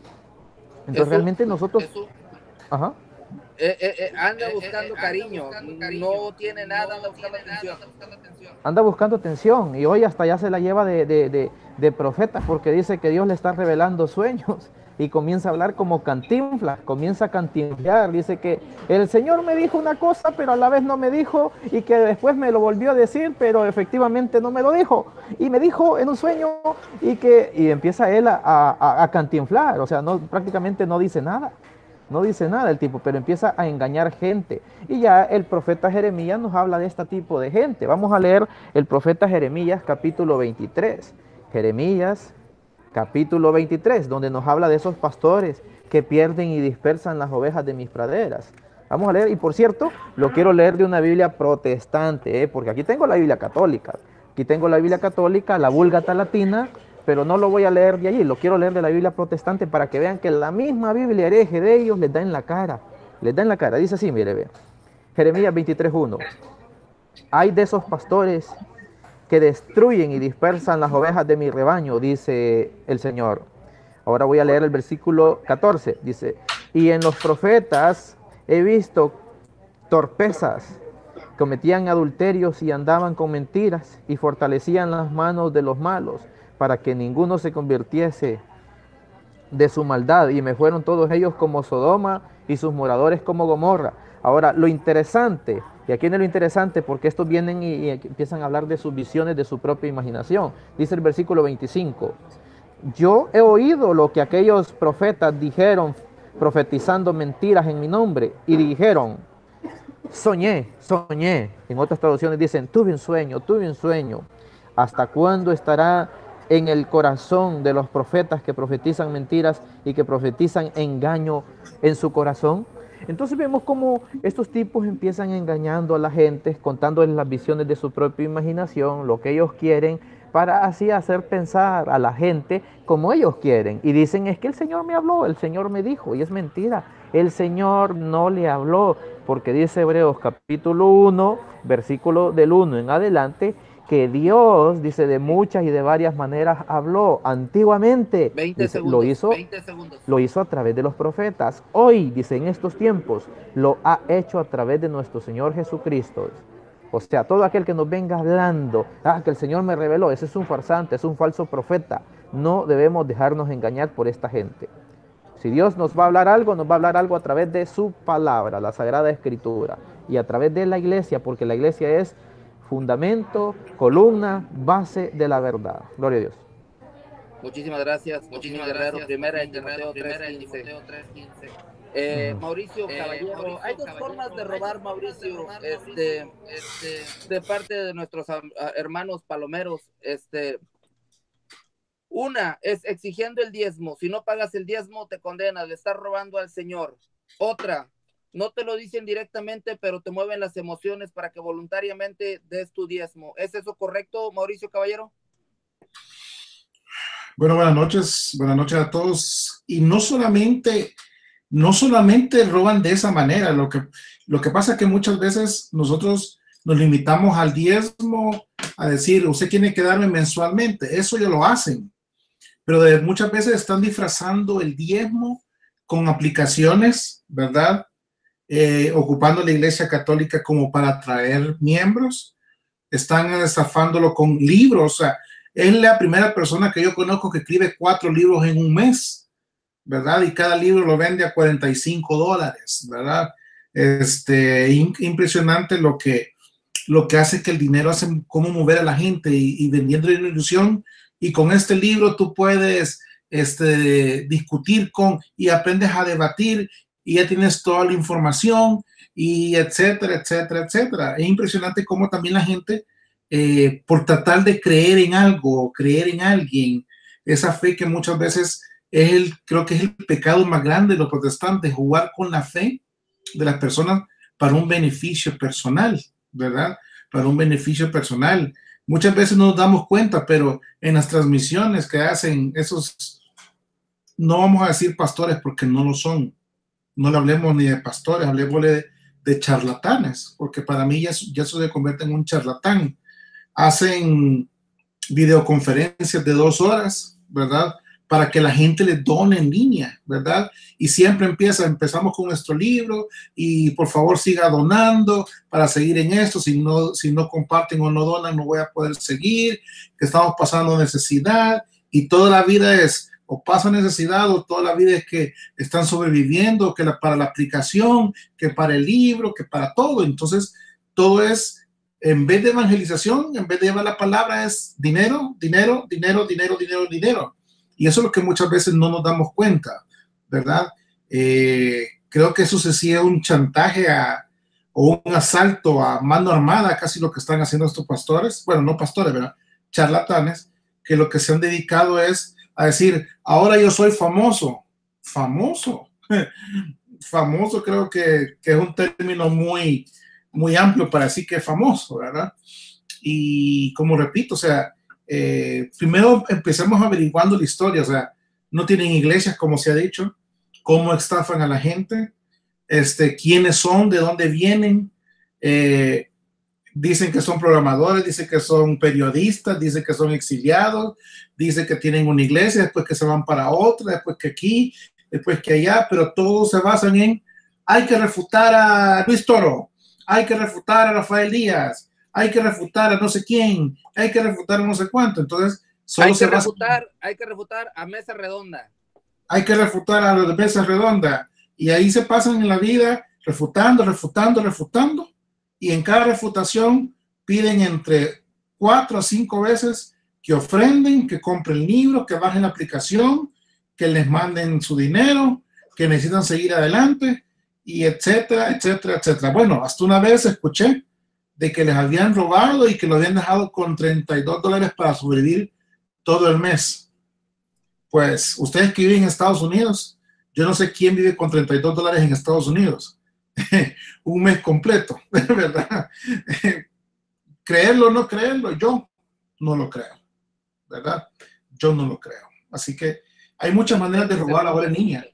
Entonces realmente nosotros... Ajá. Anda buscando cariño, no tiene nada, anda buscando atención. Anda buscando atención y hoy hasta ya se la lleva de profeta porque dice que Dios le está revelando sueños y comienza a hablar como Cantinflas, comienza a cantinflar, dice que el Señor me dijo una cosa pero a la vez no me dijo y que después me lo volvió a decir pero efectivamente no me lo dijo y me dijo en un sueño y empieza él a cantinflar, o sea, prácticamente no dice nada. No dice nada el tipo, pero empieza a engañar gente. Y ya el profeta Jeremías nos habla de este tipo de gente. Vamos a leer el profeta Jeremías capítulo 23. Jeremías capítulo 23, donde nos habla de esos pastores que pierden y dispersan las ovejas de mis praderas. Vamos a leer, y por cierto, lo quiero leer de una Biblia protestante, porque aquí tengo la Biblia católica. Aquí tengo la Biblia católica, la Vulgata latina, pero no lo voy a leer de allí, lo quiero leer de la Biblia protestante para que vean que la misma Biblia hereje de ellos les da en la cara. Les da en la cara. Dice así, mire, ve. Jeremías 23:1. Hay de esos pastores que destruyen y dispersan las ovejas de mi rebaño, dice el Señor. Ahora voy a leer el versículo 14. Dice, y en los profetas he visto torpezas, cometían adulterios y andaban con mentiras y fortalecían las manos de los malos para que ninguno se convirtiese de su maldad, y me fueron todos ellos como Sodoma y sus moradores como Gomorra. Ahora, lo interesante, y aquí viene lo interesante porque estos vienen y empiezan a hablar de sus visiones, de su propia imaginación. Dice el versículo 25, yo he oído lo que aquellos profetas dijeron profetizando mentiras en mi nombre, y dijeron, soñé. En otras traducciones dicen, tuve un sueño. ¿Hasta cuándo estará en el corazón de los profetas que profetizan mentiras y que profetizan engaño en su corazón? Entonces vemos cómo estos tipos empiezan engañando a la gente, contándoles las visiones de su propia imaginación, lo que ellos quieren, para así hacer pensar a la gente como ellos quieren. Y dicen, es que el Señor me habló, el Señor me dijo, y es mentira. El Señor no le habló, porque dice Hebreos capítulo 1, versículo del 1 en adelante, que Dios, dice, de muchas y de varias maneras habló antiguamente. 20 dice, segundos, 20 segundos. Lo hizo a través de los profetas. Hoy, dice, en estos tiempos, lo ha hecho a través de nuestro Señor Jesucristo. O sea, todo aquel que nos venga hablando, que el Señor me reveló, ese es un farsante, es un falso profeta. No debemos dejarnos engañar por esta gente. Si Dios nos va a hablar algo, nos va a hablar algo a través de su palabra, la Sagrada Escritura, y a través de la iglesia, porque la iglesia es fundamento, columna, base de la verdad. Gloria a Dios. Muchísimas gracias, Guerrero. Primera de Timoteo 3:15. Mauricio Caballero, hay dos formas de robar, Mauricio, de parte de nuestros hermanos palomeros. Una es exigiendo el diezmo. Si no pagas el diezmo, te condenas, le estás robando al Señor. Otra, no te lo dicen directamente, pero te mueven las emociones para que voluntariamente des tu diezmo. ¿Es eso correcto, Mauricio Caballero? Bueno, buenas noches a todos. Y no solamente roban de esa manera. Lo que pasa es que muchas veces nosotros nos limitamos al diezmo, a decir, usted tiene que darme mensualmente. Eso ya lo hacen. Pero muchas veces están disfrazando el diezmo con aplicaciones, ¿verdad? Ocupando la Iglesia Católica como para atraer miembros. Están estafándolo con libros. O sea, es la primera persona que yo conozco que escribe 4 libros en un mes, ¿verdad? Y cada libro lo vende a $45, ¿verdad? Impresionante lo que hace que el dinero hace cómo mover a la gente y vendiendo una ilusión. Y con este libro tú puedes discutir y aprendes a debatir y ya tienes toda la información y etcétera, etcétera, etcétera. Es impresionante cómo también la gente, por tratar de creer en algo, creer en alguien, esa fe que muchas veces creo que es el pecado más grande de los protestantes, jugar con la fe de las personas para un beneficio personal, ¿verdad? Para un beneficio personal. Muchas veces no nos damos cuenta, pero en las transmisiones que hacen esos, no vamos a decir pastores porque no lo son, no le hablemos ni de pastores, hablemos de charlatanes, porque para mí ya eso se convierte en un charlatán. Hacen videoconferencias de 2 horas, ¿verdad? Para que la gente le done en línea, ¿verdad? Y siempre empezamos con nuestro libro y por favor siga donando para seguir en esto. Si no comparten o no donan, no voy a poder seguir, que estamos pasando necesidad y toda la vida es o pasa necesidad o toda la vida es que están sobreviviendo, que para la aplicación, que para el libro, que para todo. Entonces, todo es, en vez de evangelización, en vez de llevar la palabra, es dinero, dinero, dinero, dinero, dinero, dinero. Y eso es lo que muchas veces no nos damos cuenta, ¿verdad? Creo que eso sí es un chantaje o un asalto a mano armada, casi lo que están haciendo estos pastores, bueno, no pastores, ¿verdad? Charlatanes, que lo que se han dedicado es a decir, ahora yo soy famoso. Famoso. Famoso creo que es un término muy, muy amplio para decir que es famoso, ¿verdad? Y como repito, o sea, primero empecemos averiguando la historia, o sea, no tienen iglesias, como se ha dicho, cómo estafan a la gente, quiénes son, de dónde vienen, dicen que son programadores, dicen que son periodistas, dicen que son exiliados, dicen que tienen una iglesia, después que se van para otra, después que aquí, después que allá, pero todos se basan en, hay que refutar a Luis Toro, hay que refutar a Rafael Díaz, hay que refutar a no sé quién, hay que refutar a no sé cuánto. Entonces, hay que refutar a Mesa Redonda. Hay que refutar a los de Mesa Redonda. Y ahí se pasan en la vida refutando, refutando, refutando. Y en cada refutación piden entre 4 a 5 veces que ofrenden, que compren libros, que bajen la aplicación, que les manden su dinero, que necesitan seguir adelante, y etcétera, etcétera, etcétera. Bueno, hasta una vez escuché de que les habían robado y que lo habían dejado con $32 para sobrevivir todo el mes. Pues ustedes que viven en Estados Unidos, yo no sé quién vive con $32 en Estados Unidos. Un mes completo, ¿verdad? Creerlo o no creerlo, yo no lo creo, ¿verdad? Yo no lo creo. Así que hay muchas maneras de robar ahora en línea.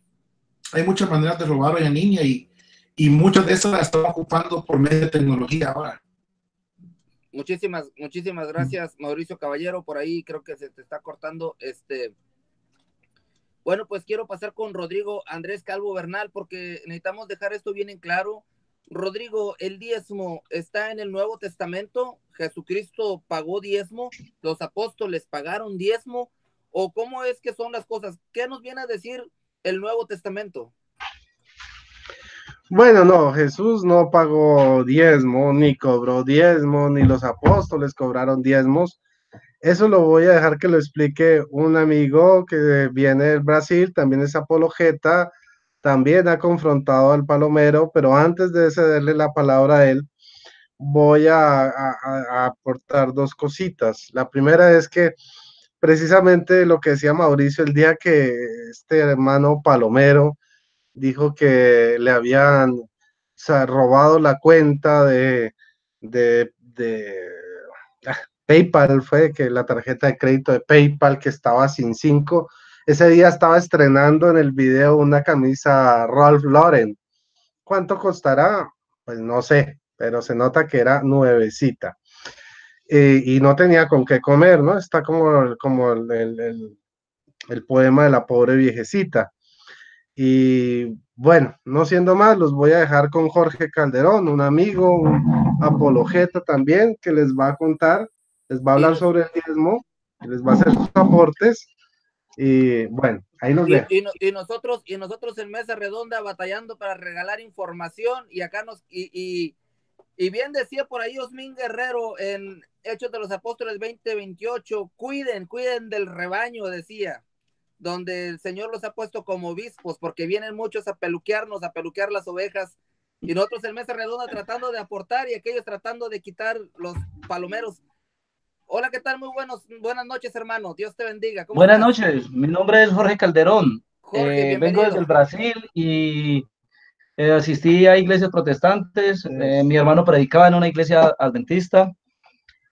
Hay muchas maneras de robar hoy en línea y muchas de esas las estamos ocupando por medio de tecnología ahora. Muchísimas gracias, Mauricio Caballero. Por ahí creo que se te está cortando. Bueno, pues quiero pasar con Rodrigo Andrés Calvo Bernal porque necesitamos dejar esto bien en claro. Rodrigo, el diezmo está en el Nuevo Testamento. Jesucristo pagó diezmo, los apóstoles pagaron diezmo, o cómo es que son las cosas? ¿Qué nos viene a decir el Nuevo Testamento? Bueno, no, Jesús no pagó diezmo, ni cobró diezmo, ni los apóstoles cobraron diezmos. Eso lo voy a dejar que lo explique un amigo que viene del Brasil, también es apologeta, también ha confrontado al Palomero, pero antes de cederle la palabra a él, voy a aportar dos cositas. La primera es que precisamente lo que decía Mauricio el día que este hermano Palomero dijo que le habían, o sea, robado la cuenta de PayPal, fue que la tarjeta de crédito de PayPal que estaba sin 5. Ese día estaba estrenando en el video una camisa Ralph Lauren. ¿Cuánto costará? Pues no sé, pero se nota que era nuevecita. Y no tenía con qué comer, ¿no? Está como el poema de la pobre viejecita. Y bueno, no siendo más, los voy a dejar con Jorge Calderón, un amigo, un apologeta también, que les va a contar, les va a Y, hablar nos, sobre el diezmo, y les va a hacer sus aportes. Y bueno, ahí los dejo. y nosotros en Mesa Redonda batallando para regalar información y acá y bien decía por ahí Osmin Guerrero en Hechos de los Apóstoles 20:28, cuiden del rebaño, decía, donde el Señor los ha puesto como obispos, porque vienen muchos a peluquearnos, a peluquear las ovejas, y nosotros en Mesa Redonda tratando de aportar y aquellos tratando de quitar los palomeros. Hola, ¿qué tal? Buenas noches, hermano. Dios te bendiga. ¿Cómo Buenas estás? noches, mi nombre es Jorge Calderón. Jorge, Vengo desde el bienvenido. Brasil y asistí a iglesias protestantes. Mi hermano predicaba en una iglesia adventista.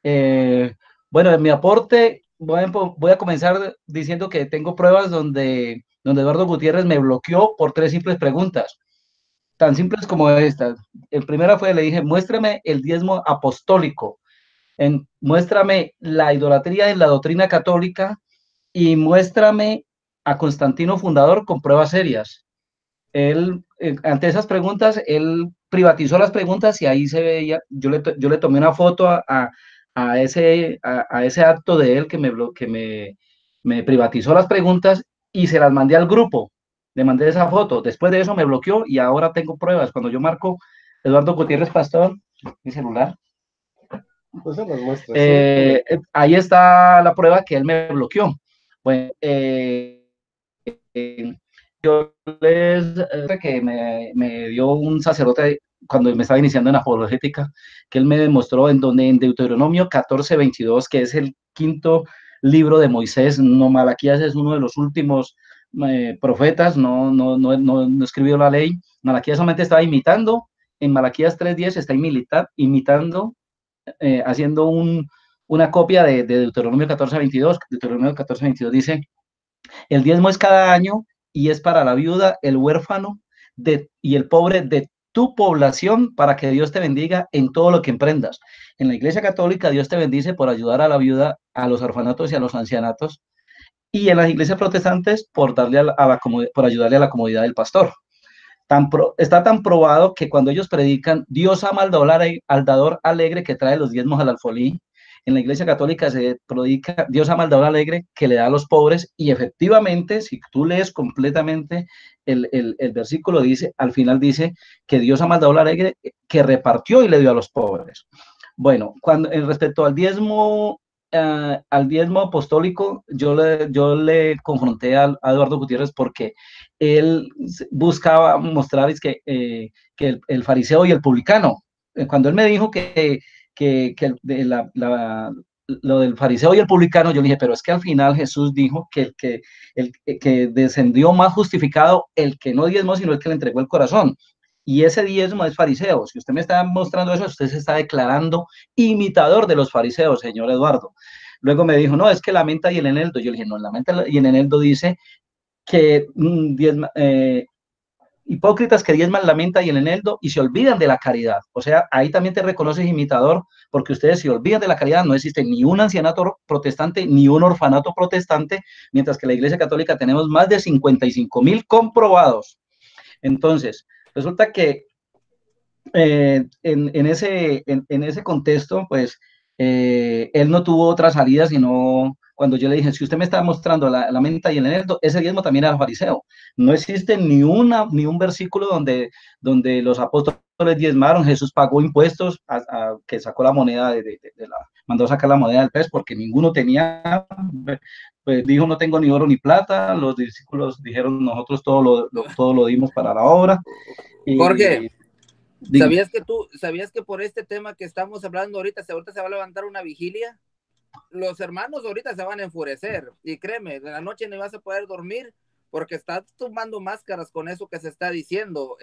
Eh, bueno, en mi aporte voy a comenzar diciendo que tengo pruebas donde Eduardo Gutiérrez me bloqueó por 3 simples preguntas, tan simples como estas. El primero fue, le dije, muéstrame el diezmo apostólico, muéstrame la idolatría en la doctrina católica y muéstrame a Constantino fundador con pruebas serias. Él, ante esas preguntas, él privatizó las preguntas y ahí se veía, yo le tomé una foto a ese acto de él me privatizó las preguntas y se las mandé al grupo, le mandé esa foto, después de eso me bloqueó y ahora tengo pruebas, cuando yo marco Eduardo Gutiérrez Pastor, mi celular, Entonces los muestra, ¿sí? ahí está la prueba que él me bloqueó. Bueno, yo que me dio un sacerdote cuando me estaba iniciando en apologética, que él me demostró en donde en Deuteronomio 14:22, que es el quinto libro de Moisés, no, Malaquías es uno de los últimos profetas, no escribió la ley, Malaquías solamente estaba imitando, en Malaquías 3:10 está imitando, haciendo una copia de Deuteronomio 14:22. Deuteronomio 14:22 dice, el diezmo es cada año y es para la viuda, el huérfano y el pobre de tu población, para que Dios te bendiga en todo lo que emprendas. En la Iglesia Católica Dios te bendice por ayudar a la viuda, a los orfanatos y a los ancianatos, y en las iglesias protestantes por por ayudarle a la comodidad del pastor. Está tan probado que cuando ellos predican, Dios ama al dador alegre que trae los diezmos al alfolí. En la iglesia católica se predica, Dios ama al dador alegre que le da a los pobres, y efectivamente, si tú lees completamente el versículo, dice, al final dice que Dios ama al dador alegre que repartió y le dio a los pobres. Bueno, respecto al diezmo apostólico, yo le confronté a Eduardo Gutiérrez porque él buscaba mostrar que el fariseo y el publicano, cuando él me dijo lo del fariseo y el publicano, yo le dije, pero es que al final Jesús dijo el que descendió más justificado el que no diezmó, sino el que le entregó el corazón. Y ese diezmo es fariseo. Si usted me está mostrando eso, usted se está declarando imitador de los fariseos, señor Eduardo. Luego me dijo, no, es que la menta y el eneldo. Yo le dije, no, la menta y el eneldo dice que hipócritas que diezman la menta y el eneldo y se olvidan de la caridad. O sea, ahí también te reconoces imitador, porque ustedes se olvidan de la caridad. No existe ni un ancianato protestante ni un orfanato protestante, mientras que la Iglesia Católica tenemos más de 55,000 comprobados. Entonces, resulta que en ese contexto, pues, él no tuvo otra salida sino cuando yo le dije, si usted me está mostrando la menta y el eneldo, ese diezmo también era fariseo. No existe ni un versículo donde los apóstoles diezmaron. Jesús pagó impuestos, que sacó la moneda mandó sacar la moneda del pez porque ninguno tenía, pues dijo, no tengo ni oro ni plata. Los discípulos dijeron, nosotros todo lo dimos para la obra. Jorge, Y, ¿sabías que por este tema que estamos hablando ahorita se va a levantar una vigilia? Los hermanos ahorita se van a enfurecer, y créeme, de la noche no vas a poder dormir porque estás tomando máscaras con eso que se está diciendo.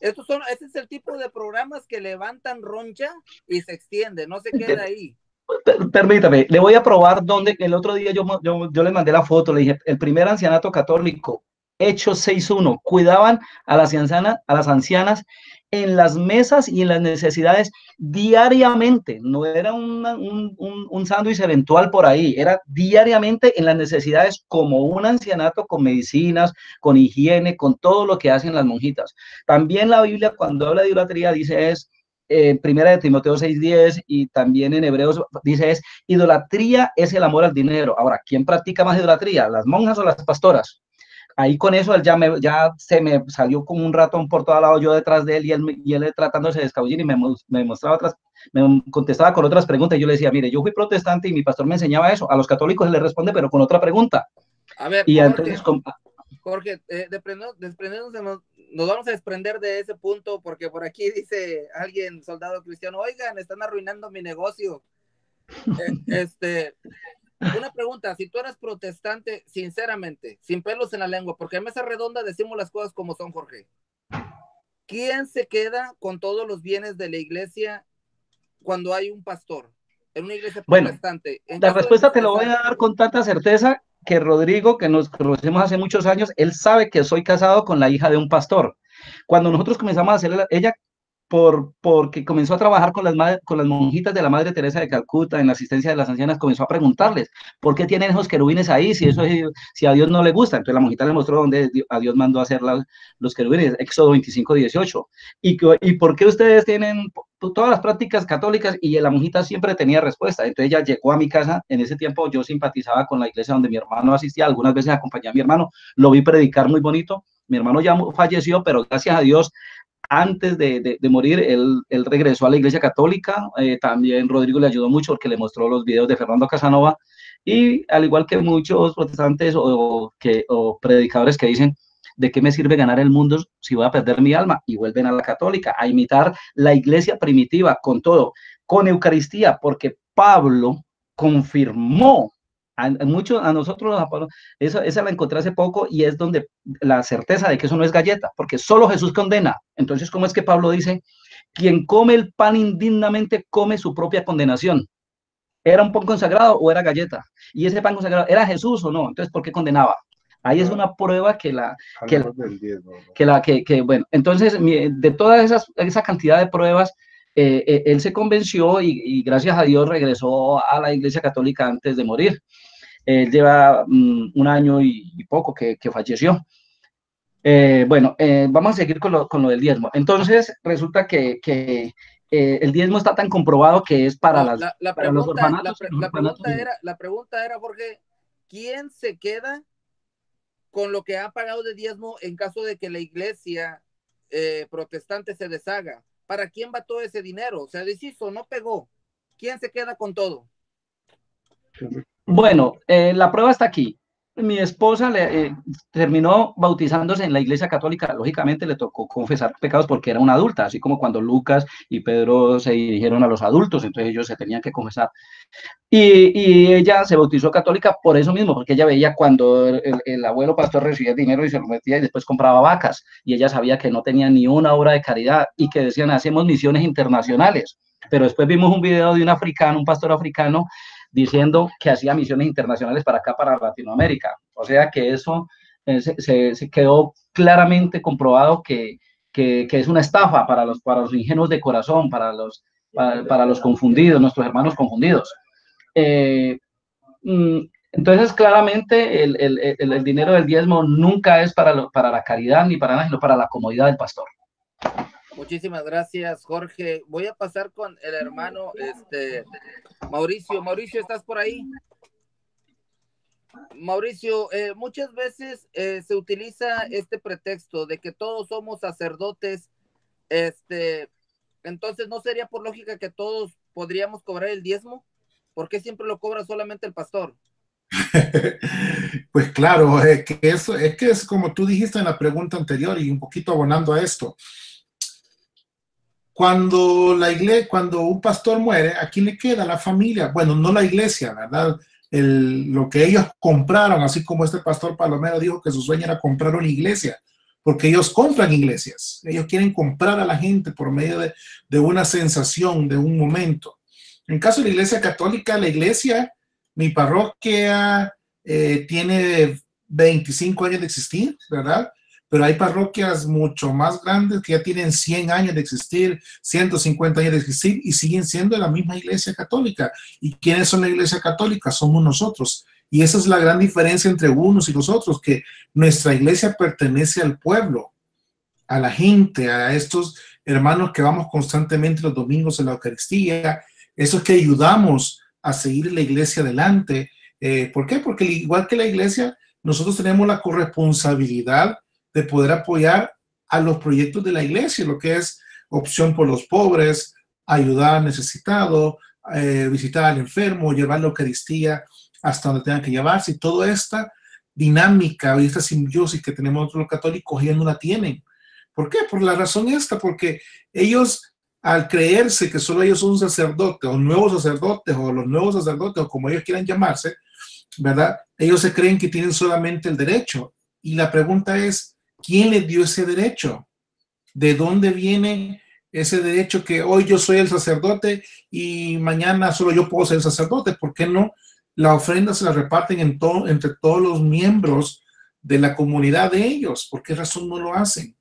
Este es el tipo de programas que levantan roncha y se extiende, no se queda ahí. Permítame, le voy a probar donde el otro día yo le mandé la foto, le dije, el primer ancianato católico, Hechos 6.1, cuidaban a las ancianas en las mesas y en las necesidades diariamente, no era un sándwich eventual por ahí, era diariamente en las necesidades como un ancianato con medicinas, con higiene, con todo lo que hacen las monjitas. También la Biblia cuando habla de idolatría dice primera de Timoteo 6.10 y también en Hebreos dice idolatría es el amor al dinero. Ahora, ¿quién practica más idolatría? ¿Las monjas o las pastoras? Ahí con eso él ya se me salió como un ratón por todo lado, yo detrás de él y él tratándose de escabullir y me mostraba me contestaba con otras preguntas. Y yo le decía, mire, yo fui protestante y mi pastor me enseñaba eso. A los católicos él le responde, pero con otra pregunta. A ver, y Jorge, entonces, Jorge, nos vamos a desprender de ese punto porque por aquí dice alguien, soldado cristiano, oigan, están arruinando mi negocio. Una pregunta, si tú eres protestante, sinceramente, sin pelos en la lengua, porque en mesa redonda decimos las cosas como son, Jorge, ¿quién se queda con todos los bienes de la iglesia cuando hay un pastor en una iglesia protestante? Bueno, la respuesta te lo voy a dar con tanta certeza que Rodrigo, que nos conocemos hace muchos años, él sabe que soy casado con la hija de un pastor. Cuando nosotros comenzamos a hacer, ella porque comenzó a trabajar con las monjitas de la Madre Teresa de Calcuta en la asistencia de las ancianas, comenzó a preguntarles, ¿por qué tienen esos querubines ahí? Si a Dios no le gusta. Entonces la monjita le mostró dónde a Dios mandó a hacer los querubines, Éxodo 25:18. ¿Y por qué ustedes tienen todas las prácticas católicas? Y la monjita siempre tenía respuesta. Entonces ella llegó a mi casa, en ese tiempo yo simpatizaba con la iglesia donde mi hermano asistía, algunas veces acompañé a mi hermano, lo vi predicar muy bonito. Mi hermano ya falleció, pero gracias a Dios, antes de morir, él regresó a la Iglesia Católica. También Rodrigo le ayudó mucho porque le mostró los videos de Fernando Casanova. Y al igual que muchos protestantes o predicadores que dicen, ¿de qué me sirve ganar el mundo si voy a perder mi alma? Y vuelven a la católica, a imitar la iglesia primitiva con todo, con Eucaristía, porque Pablo confirmó a nosotros, esa la encontré hace poco y es donde la certeza de que eso no es galleta, porque solo Jesús condena. Entonces, ¿cómo es que Pablo dice, quien come el pan indignamente come su propia condenación? ¿Era un pan consagrado o era galleta? ¿Y ese pan consagrado era Jesús o no? Entonces, ¿por qué condenaba? Ahí es una prueba bueno, entonces, de toda esa cantidad de pruebas, él se convenció y gracias a Dios regresó a la Iglesia Católica antes de morir. Él lleva un año y poco que falleció. Bueno, vamos a seguir con lo del diezmo. Entonces, resulta que el diezmo está tan comprobado que es para los orfanatos. La pregunta era, Jorge, ¿quién se queda con lo que ha pagado de diezmo en caso de que la iglesia protestante se deshaga? ¿Para quién va todo ese dinero? O sea, deshizo, no pegó. ¿Quién se queda con todo? Bueno, la prueba está aquí. Mi esposa terminó bautizándose en la iglesia católica. Lógicamente le tocó confesar pecados porque era una adulta, así como cuando Lucas y Pedro se dirigieron a los adultos, entonces ellos se tenían que confesar. Y ella se bautizó católica por eso mismo, porque ella veía cuando el abuelo pastor recibía dinero y se lo metía y después compraba vacas, y ella sabía que no tenía ni una obra de caridad y que decían, hacemos misiones internacionales. Pero después vimos un video de un pastor africano, diciendo que hacía misiones internacionales para acá, para Latinoamérica. O sea que eso se quedó claramente comprobado que es una estafa para los ingenuos de corazón, para los confundidos, nuestros hermanos confundidos. Entonces, claramente, el dinero del diezmo nunca es para la caridad ni para nada, sino para la comodidad del pastor. Muchísimas gracias, Jorge. Voy a pasar con el hermano Mauricio. Mauricio, ¿estás por ahí? Mauricio, muchas veces se utiliza este pretexto de que todos somos sacerdotes, entonces ¿no sería por lógica que todos podríamos cobrar el diezmo? ¿Por qué siempre lo cobra solamente el pastor? Pues claro, es como tú dijiste en la pregunta anterior y un poquito abonando a esto. Cuando cuando un pastor muere, ¿a quién le queda? La familia. Bueno, no la iglesia, ¿verdad? Lo que ellos compraron, así como este pastor Palomero dijo que su sueño era comprar una iglesia, porque ellos compran iglesias. Ellos quieren comprar a la gente por medio de una sensación, de un momento. En caso de la iglesia católica, la iglesia, mi parroquia tiene 25 años de existir, ¿verdad? Pero hay parroquias mucho más grandes que ya tienen 100 años de existir, 150 años de existir y siguen siendo la misma iglesia católica. ¿Y quiénes son la iglesia católica? Somos nosotros. Y esa es la gran diferencia entre unos y los otros, que nuestra iglesia pertenece al pueblo, a la gente, a estos hermanos que vamos constantemente los domingos en la Eucaristía, esos que ayudamos a seguir la iglesia adelante. ¿Por qué? Porque igual que la iglesia, nosotros tenemos la corresponsabilidad de poder apoyar a los proyectos de la iglesia, lo que es opción por los pobres, ayudar al necesitado, visitar al enfermo, llevar la Eucaristía hasta donde tengan que llevarse. Y toda esta dinámica y esta simbiosis que tenemos nosotros los católicos, ellos no la tienen. ¿Por qué? Por la razón esta, porque ellos, al creerse que solo ellos son sacerdotes o nuevos sacerdotes o los nuevos sacerdotes o como ellos quieran llamarse, ¿verdad? Ellos se creen que tienen solamente el derecho. Y la pregunta es, ¿quién les dio ese derecho? ¿De dónde viene ese derecho que hoy yo soy el sacerdote y mañana solo yo puedo ser el sacerdote? ¿Por qué no? La ofrenda se la reparten entre todos los miembros de la comunidad de ellos. ¿Por qué razón no lo hacen?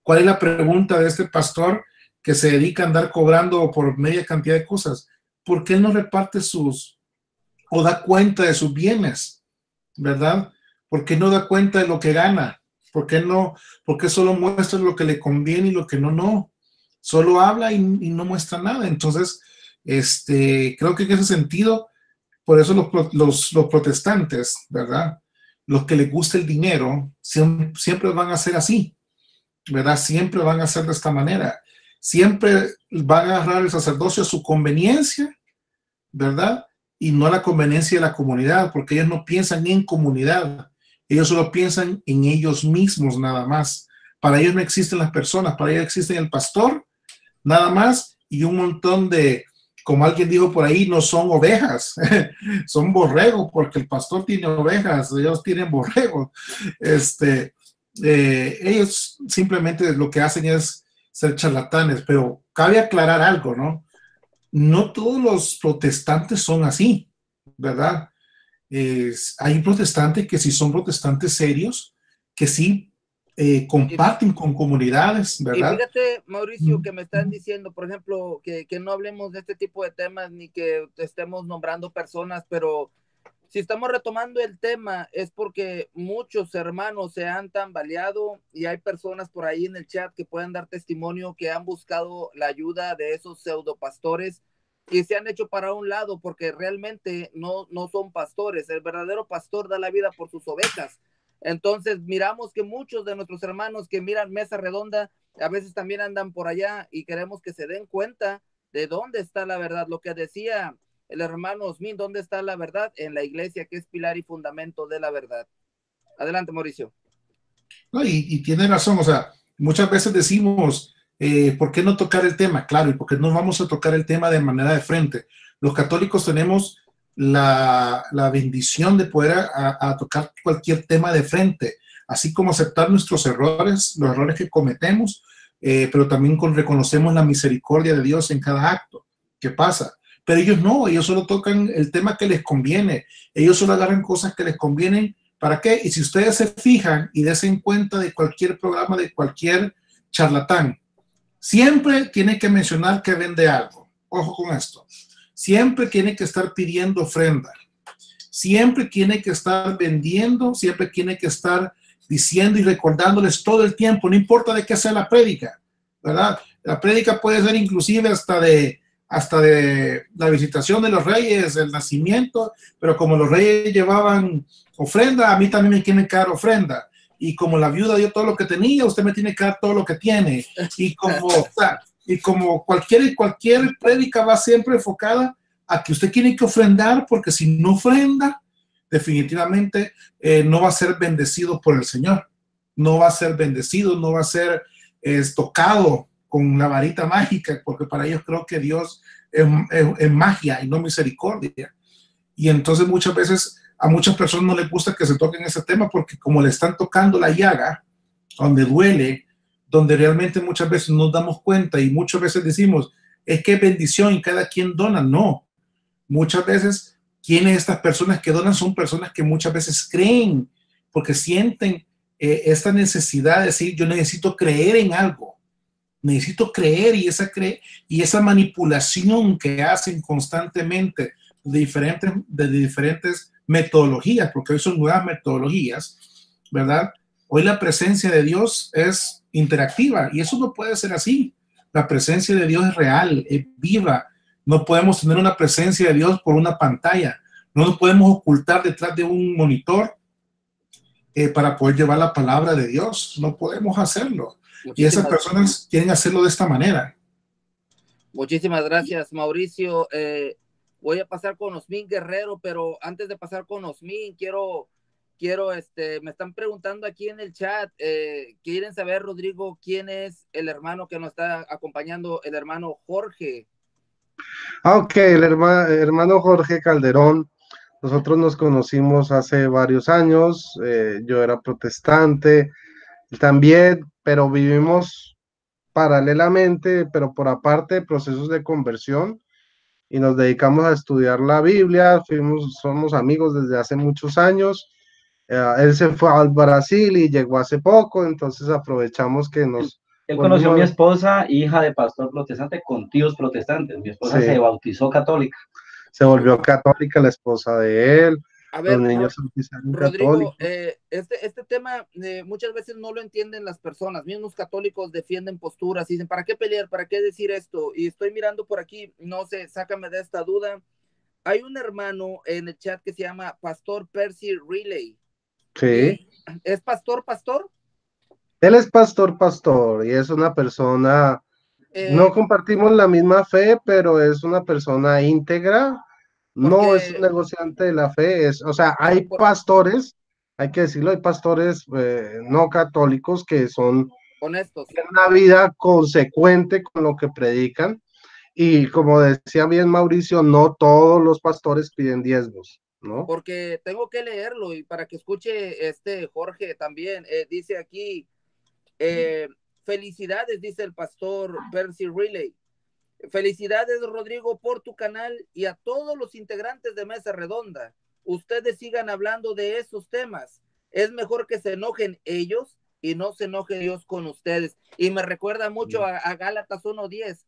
¿Cuál es la pregunta de este pastor que se dedica a andar cobrando por media cantidad de cosas? ¿Por qué no reparte o da cuenta de sus bienes? ¿Verdad? ¿Por qué no da cuenta de lo que gana? ¿Por qué solo muestra lo que le conviene y lo que no? Solo habla y no muestra nada. Entonces, creo que en ese sentido, por eso los protestantes, ¿verdad? Los que les gusta el dinero, siempre van a ser así, ¿verdad? Siempre van a ser de esta manera. Siempre van a agarrar el sacerdocio a su conveniencia, ¿verdad? Y no a la conveniencia de la comunidad, porque ellos no piensan ni en comunidad. Ellos solo piensan en ellos mismos nada más. Para ellos no existen las personas, para ellos existen el pastor, nada más, y un montón de, como alguien dijo por ahí, no son ovejas, son borregos, porque el pastor tiene ovejas, ellos tienen borregos. Ellos simplemente lo que hacen es ser charlatanes, pero cabe aclarar algo, ¿no? No todos los protestantes son así, ¿verdad? Hay protestantes que sí son protestantes serios, que sí comparten con comunidades, ¿verdad? Y fíjate, Mauricio, que me están diciendo, por ejemplo, que no hablemos de este tipo de temas ni que estemos nombrando personas, pero si estamos retomando el tema es porque muchos hermanos se han tambaleado y hay personas por ahí en el chat que pueden dar testimonio que han buscado la ayuda de esos pseudopastores y se han hecho para un lado porque realmente no son pastores. El verdadero pastor da la vida por sus ovejas. Entonces miramos que muchos de nuestros hermanos que miran Mesa Redonda a veces también andan por allá y queremos que se den cuenta de dónde está la verdad. Lo que decía el hermano Osmin, ¿dónde está la verdad? En la iglesia, que es pilar y fundamento de la verdad. Adelante, Mauricio. No, y tiene razón, o sea, muchas veces decimos, ¿por qué no tocar el tema? Claro, y porque no vamos a tocar el tema de manera de frente. Los católicos tenemos la bendición de poder a tocar cualquier tema de frente, así como aceptar nuestros errores, los errores que cometemos, pero también reconocemos la misericordia de Dios en cada acto. ¿Qué pasa? Pero ellos no, ellos solo tocan el tema que les conviene, ellos solo agarran cosas que les convienen. ¿Para qué? Y si ustedes se fijan y desen cuenta de cualquier programa, de cualquier charlatán, siempre tiene que mencionar que vende algo. Ojo con esto. Siempre tiene que estar pidiendo ofrenda. Siempre tiene que estar vendiendo, siempre tiene que estar diciendo y recordándoles todo el tiempo, no importa de qué sea la prédica. ¿verdad? La prédica puede ser inclusive hasta de la visitación de los reyes, el nacimiento, pero como los reyes llevaban ofrenda, a mí también me tienen que dar ofrenda. Y como la viuda dio todo lo que tenía, usted me tiene que dar todo lo que tiene. Y como, o sea, y como cualquier prédica va siempre enfocada a que usted tiene que ofrendar, porque si no ofrenda, definitivamente no va a ser bendecido por el Señor. No va a ser bendecido, no va a ser tocado con la varita mágica, porque para ellos creo que Dios es magia y no misericordia. Y entonces muchas veces a muchas personas no les gusta que se toquen ese tema, porque como le están tocando la llaga, donde duele, donde realmente muchas veces nos damos cuenta y muchas veces decimos, es que bendición y cada quien dona. No, muchas veces quienes estas personas que donan son personas que muchas veces creen, porque sienten esta necesidad de decir, yo necesito creer en algo, necesito creer, y esa manipulación que hacen constantemente de diferentes metodologías, porque hoy son nuevas metodologías, ¿verdad? Hoy la presencia de Dios es interactiva y eso no puede ser así. La presencia de Dios es real, es viva. No podemos tener una presencia de Dios por una pantalla. No nos podemos ocultar detrás de un monitor para poder llevar la palabra de Dios. No podemos hacerlo. Y esas personas quieren hacerlo de esta manera. Muchísimas gracias, Mauricio. Voy a pasar con Osmin Guerrero, pero antes de pasar con Osmin, me están preguntando aquí en el chat, quieren saber, Rodrigo, quién es el hermano que nos está acompañando, el hermano Jorge. Ok, el hermano Jorge Calderón. Nosotros nos conocimos hace varios años, yo era protestante también, pero vivimos paralelamente, pero por aparte, procesos de conversión, y nos dedicamos a estudiar la Biblia. Somos amigos desde hace muchos años. Él se fue al Brasil y llegó hace poco, entonces aprovechamos que nos Él conoció a mi esposa, hija de pastor protestante, con tíos protestantes. Mi esposa se bautizó católica. Se volvió católica la esposa de él. A ver, los niños se bautizaron Rodrigo, católicos. Este tema muchas veces no lo entienden las personas. Mismos católicos defienden posturas y dicen, ¿para qué pelear? ¿Para qué decir esto? Y estoy mirando por aquí, no sé, sácame de esta duda. Hay un hermano en el chat que se llama Pastor Percy Riley. Sí. ¿Es pastor? Él es pastor, y es una persona, no compartimos la misma fe, pero es una persona íntegra, no es un negociante de la fe, o sea, hay pastores, hay que decirlo, hay pastores no católicos que son honestos, tienen una vida consecuente con lo que predican, y como decía bien Mauricio, no todos los pastores piden diezmos, ¿no? Porque tengo que leerlo y para que escuche Jorge también, dice aquí, felicidades, dice el pastor Percy Riley. Felicidades, Rodrigo, por tu canal y a todos los integrantes de Mesa Redonda. Ustedes sigan hablando de esos temas. Es mejor que se enojen ellos y no se enoje Dios con ustedes. Y me recuerda mucho a Gálatas 1:10.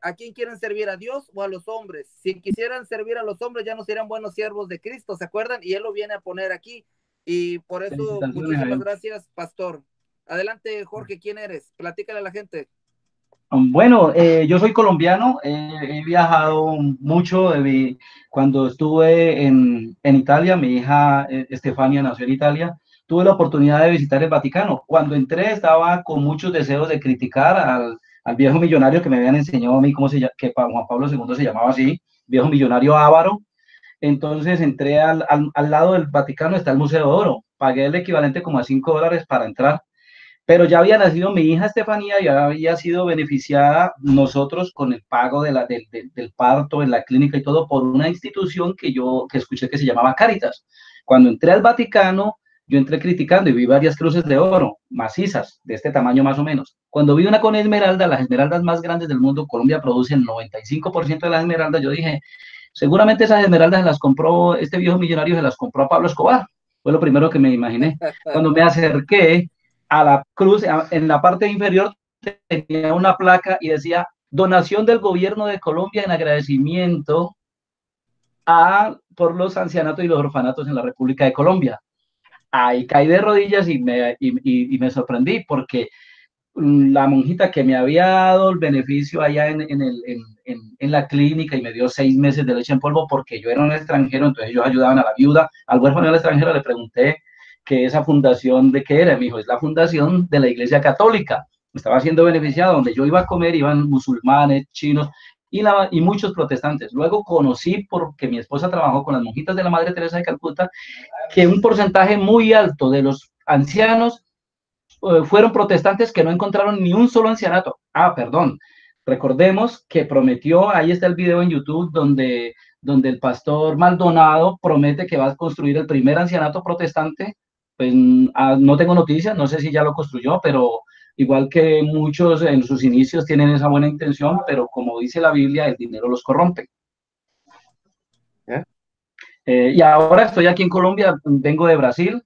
¿A quién quieren servir? ¿A Dios o a los hombres? Si quisieran servir a los hombres, ya no serían buenos siervos de Cristo, ¿se acuerdan? Y él lo viene a poner aquí. Y por eso, muchísimas gracias, pastor. Adelante, Jorge, ¿quién eres? Platícale a la gente. Bueno, yo soy colombiano, he viajado mucho. Cuando estuve en Italia, mi hija Estefania nació en Italia, tuve la oportunidad de visitar el Vaticano. Cuando entré estaba con muchos deseos de criticar al viejo millonario que me habían enseñado a mí, que Juan Pablo II se llamaba así, viejo millonario avaro. Entonces entré al lado del Vaticano, está el Museo de Oro, pagué el equivalente como a $5 para entrar. Pero ya había nacido mi hija Estefanía, ya había sido beneficiada nosotros con el pago del parto en la clínica y todo por una institución que escuché que se llamaba Cáritas. Cuando entré al Vaticano, yo entré criticando y vi varias cruces de oro macizas, de este tamaño más o menos. Cuando vi una con esmeralda, las esmeraldas más grandes del mundo, Colombia produce el 95% de las esmeraldas, yo dije, seguramente esas esmeraldas las compró, este viejo millonario se las compró a Pablo Escobar. Fue lo primero que me imaginé. Cuando me acerqué a la cruz, en la parte inferior tenía una placa y decía donación del gobierno de Colombia en agradecimiento por los ancianatos y los orfanatos en la República de Colombia. Ahí caí de rodillas y me sorprendí porque la monjita que me había dado el beneficio allá en la clínica y me dio 6 meses de leche en polvo porque yo era un extranjero, entonces ellos ayudaban a la viuda, al huérfano y al extranjero. Le pregunté que esa fundación de qué era. Me dijo, es la fundación de la Iglesia Católica. Estaba siendo beneficiado, donde yo iba a comer iban musulmanes, chinos y muchos protestantes. Luego conocí, porque mi esposa trabajó con las monjitas de la Madre Teresa de Calcuta, que un porcentaje muy alto de los ancianos fueron protestantes que no encontraron ni un solo ancianato. Perdón, recordemos que prometió, ahí está el video en YouTube donde el pastor Maldonado promete que va a construir el primer ancianato protestante. Pues no tengo noticias, no sé si ya lo construyó, pero igual que muchos en sus inicios tienen esa buena intención, pero como dice la Biblia, el dinero los corrompe. Y ahora estoy aquí en Colombia, vengo de Brasil,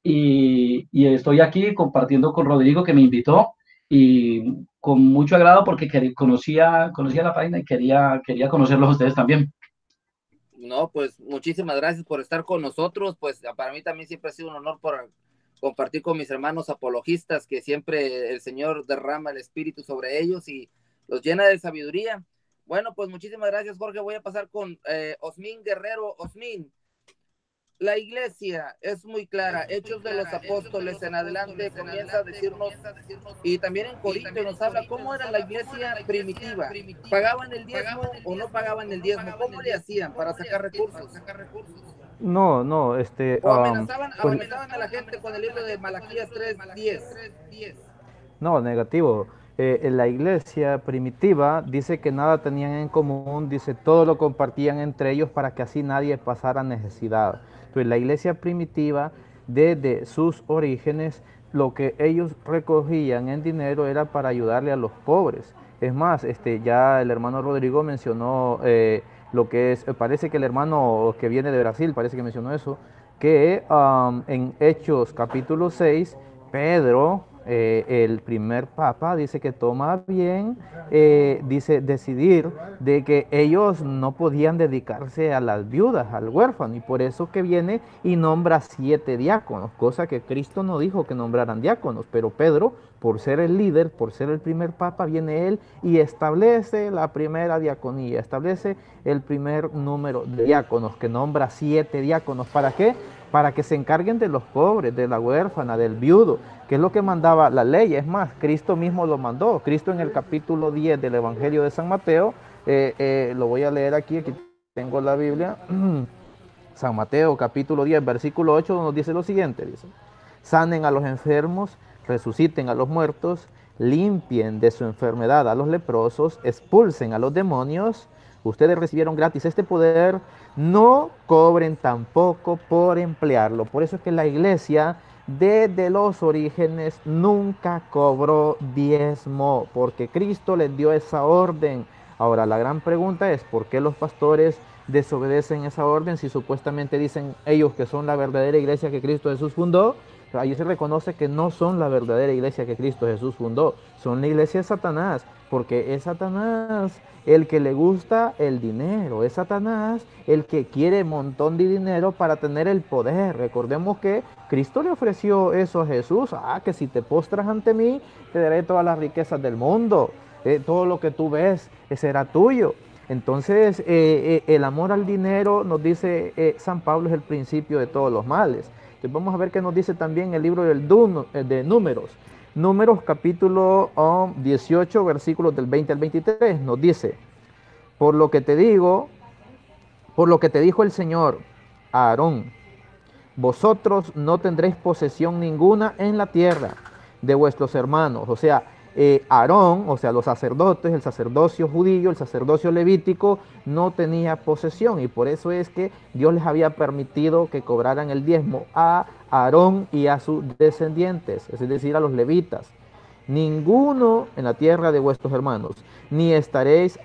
y estoy aquí compartiendo con Rodrigo, que me invitó, y con mucho agrado porque conocía la página y quería conocerlos a ustedes también. No, pues muchísimas gracias por estar con nosotros. Pues para mí también siempre ha sido un honor por compartir con mis hermanos apologistas, que siempre el Señor derrama el Espíritu sobre ellos y los llena de sabiduría. Bueno, pues muchísimas gracias, Jorge. Voy a pasar con Osmín Guerrero. Osmín, la iglesia es muy clara. Hechos de los Apóstoles en adelante comienza a decirnos, y también en Corinto nos habla cómo era la iglesia primitiva. ¿Pagaban el diezmo o no pagaban el diezmo? ¿Cómo le hacían para sacar recursos? No, ¿O amenazaban a la gente con el libro de Malaquías 3:10? no, negativo. En la iglesia primitiva dice que nada tenían en común, dice todo lo compartían entre ellos para que así nadie pasara necesidad. Entonces la iglesia primitiva, desde sus orígenes, lo que ellos recogían en dinero era para ayudarle a los pobres. Es más, ya el hermano Rodrigo mencionó lo que es, parece que el hermano que viene de Brasil, parece que mencionó eso, que en Hechos capítulo 6, Pedro, el primer papa, dice que toma bien, dice decidir de que ellos no podían dedicarse a las viudas, al huérfano, y por eso que viene y nombra 7 diáconos, cosa que Cristo no dijo que nombraran diáconos, pero Pedro, por ser el líder, por ser el primer papa, viene él y establece la primera diaconía, establece el primer número de diáconos, que nombra 7 diáconos. ¿Para qué? Para que se encarguen de los pobres, de la huérfana, del viudo, que es lo que mandaba la ley. Es más, Cristo mismo lo mandó. Cristo en el capítulo 10 del Evangelio de San Mateo, lo voy a leer aquí tengo la Biblia, San Mateo capítulo 10, versículo 8, nos dice lo siguiente, dice: sanen a los enfermos, resuciten a los muertos, limpien de su enfermedad a los leprosos, expulsen a los demonios. Ustedes recibieron gratis este poder, no cobren tampoco por emplearlo. Por eso es que la iglesia desde los orígenes nunca cobró diezmo, porque Cristo les dio esa orden. Ahora la gran pregunta es, ¿por qué los pastores desobedecen esa orden si supuestamente dicen ellos que son la verdadera iglesia que Cristo Jesús fundó? Ahí se reconoce que no son la verdadera iglesia que Cristo Jesús fundó, son la iglesia de Satanás, porque es Satanás el que le gusta el dinero, es Satanás el que quiere un montón de dinero para tener el poder. Recordemos que Cristo le ofreció eso a Jesús, que si te postras ante mí, te daré todas las riquezas del mundo, todo lo que tú ves será tuyo. Entonces, el amor al dinero, nos dice San Pablo, es el principio de todos los males. Entonces vamos a ver qué nos dice también el libro de Números. Números capítulo 18, versículos del 20 al 23, nos dice: por lo que te dijo el Señor a Aarón, vosotros no tendréis posesión ninguna en la tierra de vuestros hermanos. O sea, Aarón, o sea, los sacerdotes, el sacerdocio judío, el sacerdocio levítico, no tenía posesión, y por eso es que Dios les había permitido que cobraran el diezmo a Aarón y a sus descendientes, es decir, a los levitas. Ninguno en la tierra de vuestros hermanos, ni estaréis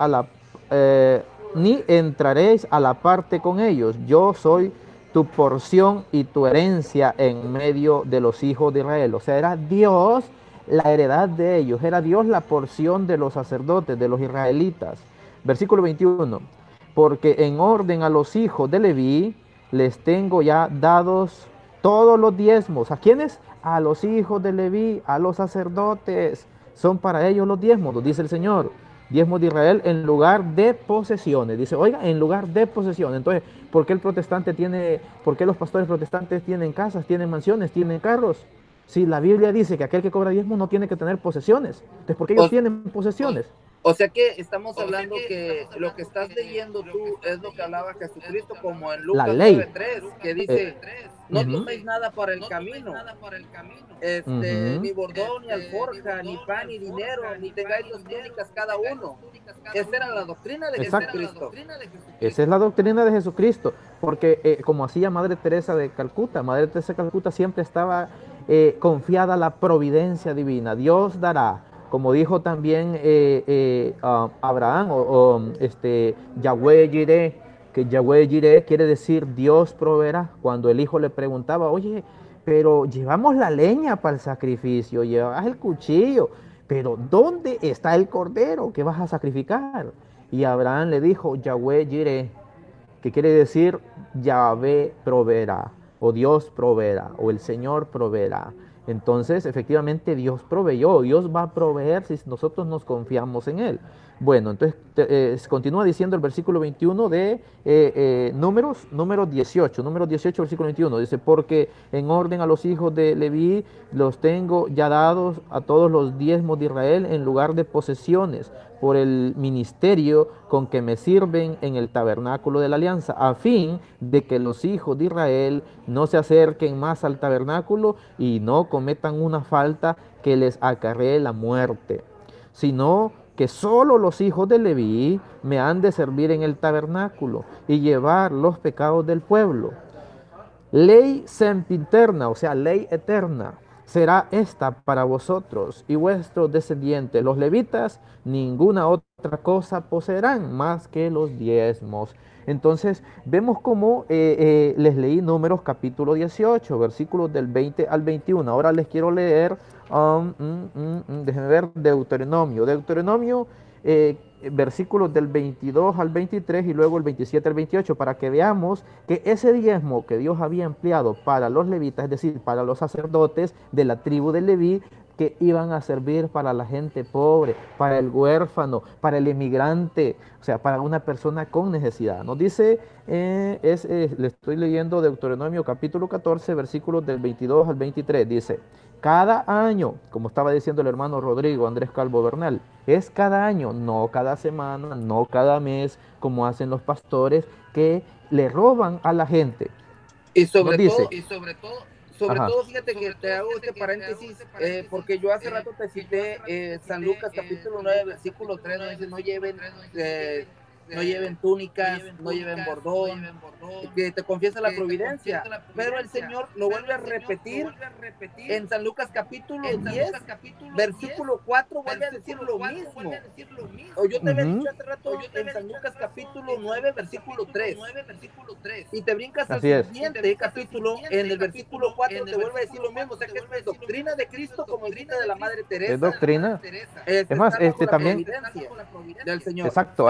ni entraréis a la parte con ellos. Yo soy tu porción y tu herencia en medio de los hijos de Israel. O sea, era Dios la heredad de ellos, era Dios la porción de los sacerdotes, de los israelitas. Versículo 21, porque en orden a los hijos de Leví les tengo ya dados todos los diezmos. ¿A quiénes? A los hijos de Leví, a los sacerdotes. son para ellos los diezmos, lo dice el Señor. Diezmos de Israel en lugar de posesiones. Dice, oiga, en lugar de posesiones. Entonces, ¿por qué por qué los pastores protestantes tienen casas, tienen mansiones, tienen carros? Si la Biblia dice que aquel que cobra diezmos no tiene que tener posesiones. Entonces, ¿por qué ellos tienen posesiones? O sea que estamos hablando que lo que estás leyendo tú es lo que hablaba Jesucristo, como en Lucas 9:3, que dice, no toméis nada para el camino, ni bordón, ni alforja, ni pan, ni dinero, ni tengáis 2 túnicas cada uno. Esa era la doctrina de Jesucristo. Esa es la doctrina de Jesucristo, porque como hacía Madre Teresa de Calcuta, Madre Teresa de Calcuta siempre estaba confiada a la providencia divina. Dios dará. Como dijo también Abraham, Yahweh Jireh, que Yahweh Jireh quiere decir Dios proveerá. Cuando el hijo le preguntaba, oye, pero llevamos la leña para el sacrificio, llevas el cuchillo, pero ¿dónde está el cordero que vas a sacrificar? Y Abraham le dijo, Yahweh Jireh, que quiere decir Yahvé proveerá, o Dios proveerá, o el Señor proveerá. Entonces, efectivamente, Dios proveyó, Dios va a proveer si nosotros nos confiamos en Él. Bueno, entonces continúa diciendo el versículo 21 de números 18, versículo 21, dice, porque en orden a los hijos de Leví los tengo ya dados a todos los diezmos de Israel en lugar de posesiones, por el ministerio con que me sirven en el tabernáculo de la alianza, a fin de que los hijos de Israel no se acerquen más al tabernáculo y no cometan una falta que les acarree la muerte, sino que solo los hijos de Leví me han de servir en el tabernáculo y llevar los pecados del pueblo. Ley sempiterna, o sea, ley eterna, será esta para vosotros y vuestros descendientes, los levitas, ninguna otra cosa poseerán más que los diezmos. Entonces, vemos cómo les leí Números capítulo 18, versículos del 20 al 21. Ahora les quiero leer, déjenme ver, Deuteronomio, versículos del 22 al 23 y luego el 27 al 28, para que veamos que ese diezmo que Dios había empleado para los levitas, es decir, para los sacerdotes de la tribu de Leví, que iban a servir para la gente pobre, para el huérfano, para el emigrante, o sea, para una persona con necesidad. Nos dice, le estoy leyendo Deuteronomio capítulo 14, versículos del 22 al 23, dice, cada año, como estaba diciendo el hermano Rodrigo Andrés Calvo Bernal, es cada año, no cada semana, no cada mes, como hacen los pastores que le roban a la gente. Y sobre todo, fíjate que te hago este paréntesis, porque yo hace rato te cité San Lucas capítulo 9, versículo 3, donde dice, no lleven túnicas, no lleven bordón, que te confiesa la providencia. Pero el Señor lo vuelve a repetir en San Lucas capítulo 10, versículo 4, vuelve a decir lo mismo. O yo te había dicho hace rato en San Lucas capítulo 9, versículo 3. Y te brincas al siguiente capítulo, en el versículo 4 te vuelve a decir lo mismo. O sea que es doctrina de Cristo como grita de la Madre Teresa. Es doctrina. Es más, también del Señor. Exacto,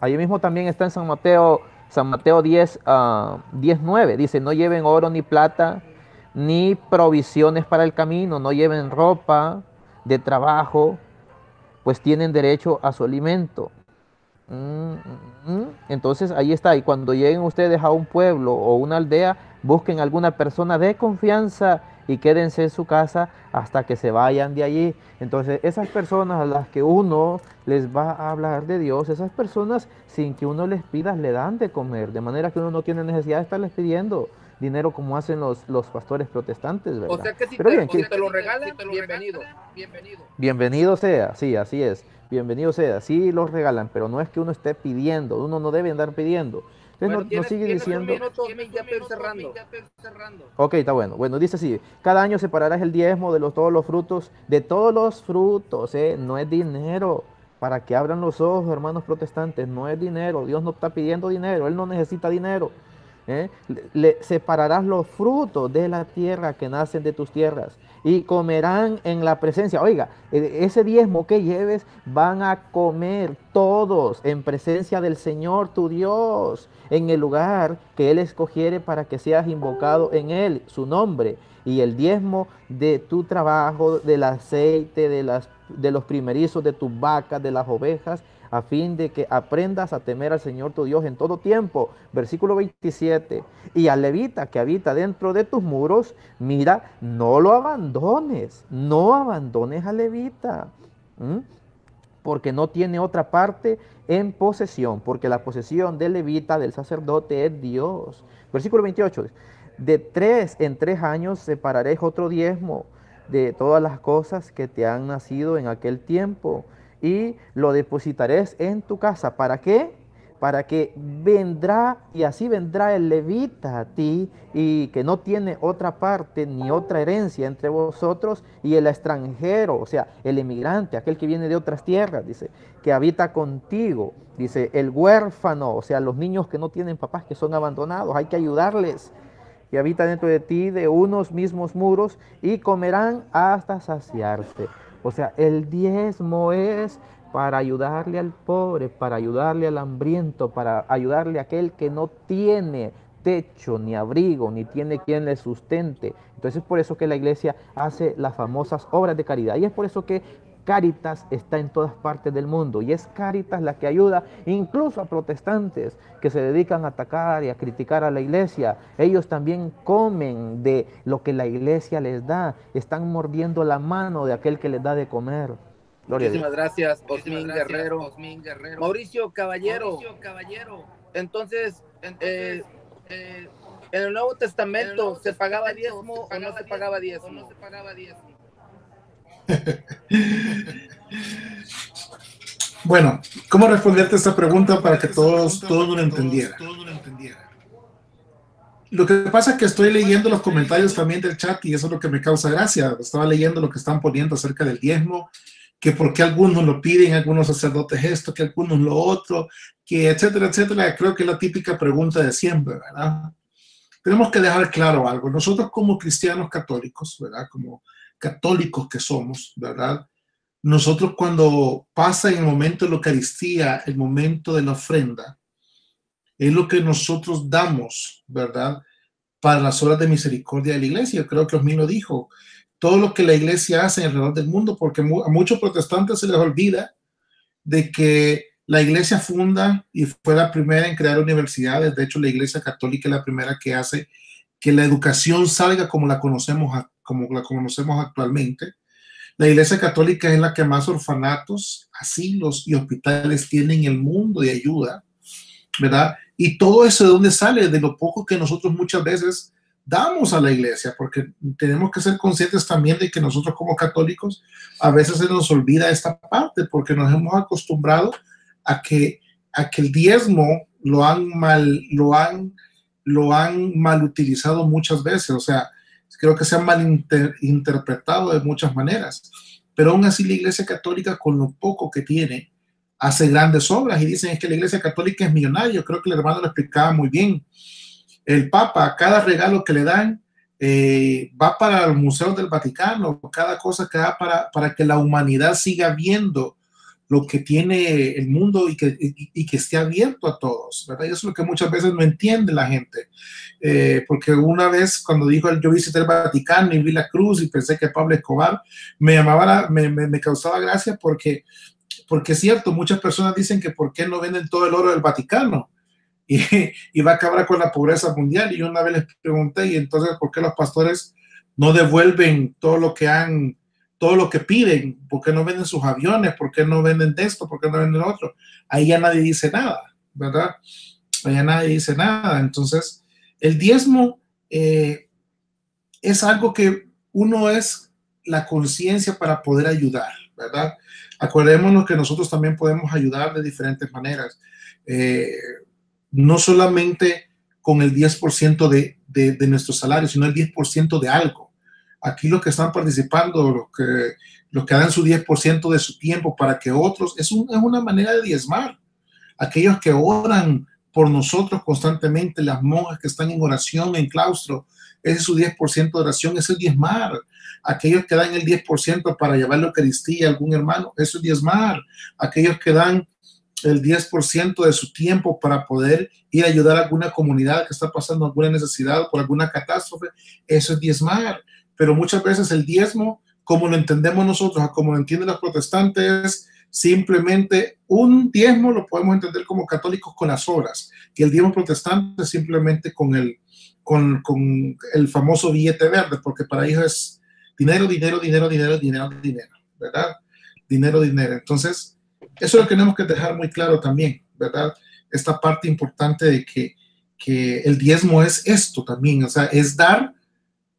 ahí mismo también está en San Mateo 10, 9, dice, no lleven oro ni plata, ni provisiones para el camino, no lleven ropa de trabajo, pues tienen derecho a su alimento. Entonces ahí está, y cuando lleguen ustedes a un pueblo o una aldea, busquen alguna persona de confianza y quédense en su casa hasta que se vayan de allí. Entonces esas personas a las que uno les va a hablar de Dios, esas personas sin que uno les pida le dan de comer, de manera que uno no tiene necesidad de estarles pidiendo dinero como hacen los pastores protestantes, ¿verdad? O sea que si te lo regalan, bienvenido. Bienvenido sea, sí, así es. Bienvenido sea, sí los regalan, pero no es que uno esté pidiendo, uno no debe andar pidiendo. Entonces bueno, nos sigue diciendo... Ya estoy cerrando. Ok, está bueno. Bueno, dice así, cada año separarás el diezmo de todos los frutos, no es dinero. Para que abran los ojos, hermanos protestantes, no es dinero. Dios no está pidiendo dinero, Él no necesita dinero. Le separarás los frutos de la tierra que nacen de tus tierras y comerán en la presencia. Oiga, ese diezmo que lleves van a comer todos en presencia del Señor tu Dios, en el lugar que Él escogiere para que seas invocado en Él, su nombre. Y el diezmo de tu trabajo, del aceite, de los primerizos de tus vacas, de las ovejas, a fin de que aprendas a temer al Señor tu Dios en todo tiempo. Versículo 27. Y al levita que habita dentro de tus muros, mira, no lo abandones, no abandones al levita. Porque no tiene otra parte en posesión, porque la posesión del levita, del sacerdote, es Dios. Versículo 28. De 3 en 3 años separaréis otro diezmo de todas las cosas que te han nacido en aquel tiempo, y lo depositaréis en tu casa. ¿Para qué? Para que vendrá, y así vendrá el levita a ti, y que no tiene otra parte ni otra herencia entre vosotros, y el extranjero, o sea, el emigrante, aquel que viene de otras tierras, dice, que habita contigo, dice, el huérfano, o sea, los niños que no tienen papás, que son abandonados, hay que ayudarles, y habita dentro de ti de unos mismos muros, y comerán hasta saciarse. O sea, el diezmo es para ayudarle al pobre, para ayudarle al hambriento, para ayudarle a aquel que no tiene techo, ni abrigo, ni tiene quien le sustente. Entonces es por eso que la iglesia hace las famosas obras de caridad. Y es por eso que Cáritas está en todas partes del mundo, y es Cáritas la que ayuda incluso a protestantes que se dedican a atacar y a criticar a la iglesia. Ellos también comen de lo que la iglesia les da, están mordiendo la mano de aquel que les da de comer. Muchísimas gracias, Osmin Guerrero. Mauricio Caballero. Entonces, en el Nuevo Testamento, ¿se pagaba diezmo o no se pagaba diezmo? Bueno, ¿cómo responderte esta pregunta para que todos lo entendieran? Lo que pasa es que estoy leyendo los comentarios también del chat, y eso es lo que me causa gracia. Estaba leyendo lo que están poniendo acerca del diezmo, que por qué algunos lo piden, algunos sacerdotes esto, que algunos lo otro, que etcétera, etcétera. Creo que es la típica pregunta de siempre, ¿verdad? Tenemos que dejar claro algo. Nosotros como cristianos católicos, ¿verdad? Como católicos que somos, ¿verdad? Nosotros cuando pasa en el momento de la Eucaristía, el momento de la ofrenda, es lo que nosotros damos, ¿verdad? Para las obras de misericordia de la iglesia. Yo creo que Osmin lo dijo. Todo lo que la iglesia hace alrededor del mundo, porque a muchos protestantes se les olvida de que la iglesia funda y fue la primera en crear universidades. De hecho, la iglesia católica es la primera que hace que la educación salga como la conocemos actualmente. La iglesia católica es la que más orfanatos, asilos y hospitales tiene en el mundo de ayuda, ¿verdad? Y todo eso de dónde sale, de lo poco que nosotros muchas veces damos a la iglesia, porque tenemos que ser conscientes también de que nosotros como católicos a veces se nos olvida esta parte, porque nos hemos acostumbrado a que el diezmo lo han mal utilizado muchas veces. O sea, creo que se ha mal interpretado de muchas maneras, pero aún así la iglesia católica, con lo poco que tiene, hace grandes obras, y dicen es que la iglesia católica es millonaria. Creo que el hermano lo explicaba muy bien. El Papa, cada regalo que le dan va para el Museo del Vaticano, cada cosa que da para que la humanidad siga viendo lo que tiene el mundo y que esté abierto a todos, ¿verdad? Y eso es lo que muchas veces no entiende la gente, porque una vez cuando dijo yo visité el Vaticano y vi la cruz y pensé que Pablo Escobar, me causaba gracia porque es cierto, muchas personas dicen que por qué no venden todo el oro del Vaticano y va a acabar con la pobreza mundial. Y yo una vez les pregunté, y entonces, ¿por qué los pastores no devuelven todo lo que piden? ¿Por qué no venden sus aviones? ¿Por qué no venden esto? ¿Por qué no venden otro? Ahí ya nadie dice nada, ¿verdad? Ahí ya nadie dice nada. Entonces, el diezmo es algo que uno es la conciencia para poder ayudar, ¿verdad? Acordémonos que nosotros también podemos ayudar de diferentes maneras. No solamente con el 10% de nuestro salario, sino el 10% de algo. Aquí los que están participando, los que dan su 10% de su tiempo para que otros, es una manera de diezmar. Aquellos que oran por nosotros constantemente, las monjas que están en oración en claustro, ese es su 10% de oración, ese es diezmar. Aquellos que dan el 10% para llevar la Eucaristía a algún hermano, eso es diezmar. Aquellos que dan el 10% de su tiempo para poder ir a ayudar a alguna comunidad que está pasando alguna necesidad o por alguna catástrofe, eso es diezmar. Pero muchas veces el diezmo, como lo entendemos nosotros, como lo entienden los protestantes, simplemente un diezmo lo podemos entender como católicos con las obras, y el diezmo protestante simplemente con el famoso billete verde, porque para ellos es dinero, dinero, dinero, dinero, dinero, dinero, ¿verdad? Dinero, dinero. Entonces, eso lo tenemos que dejar muy claro también, ¿verdad? Esta parte importante de que el diezmo es esto también, o sea, es dar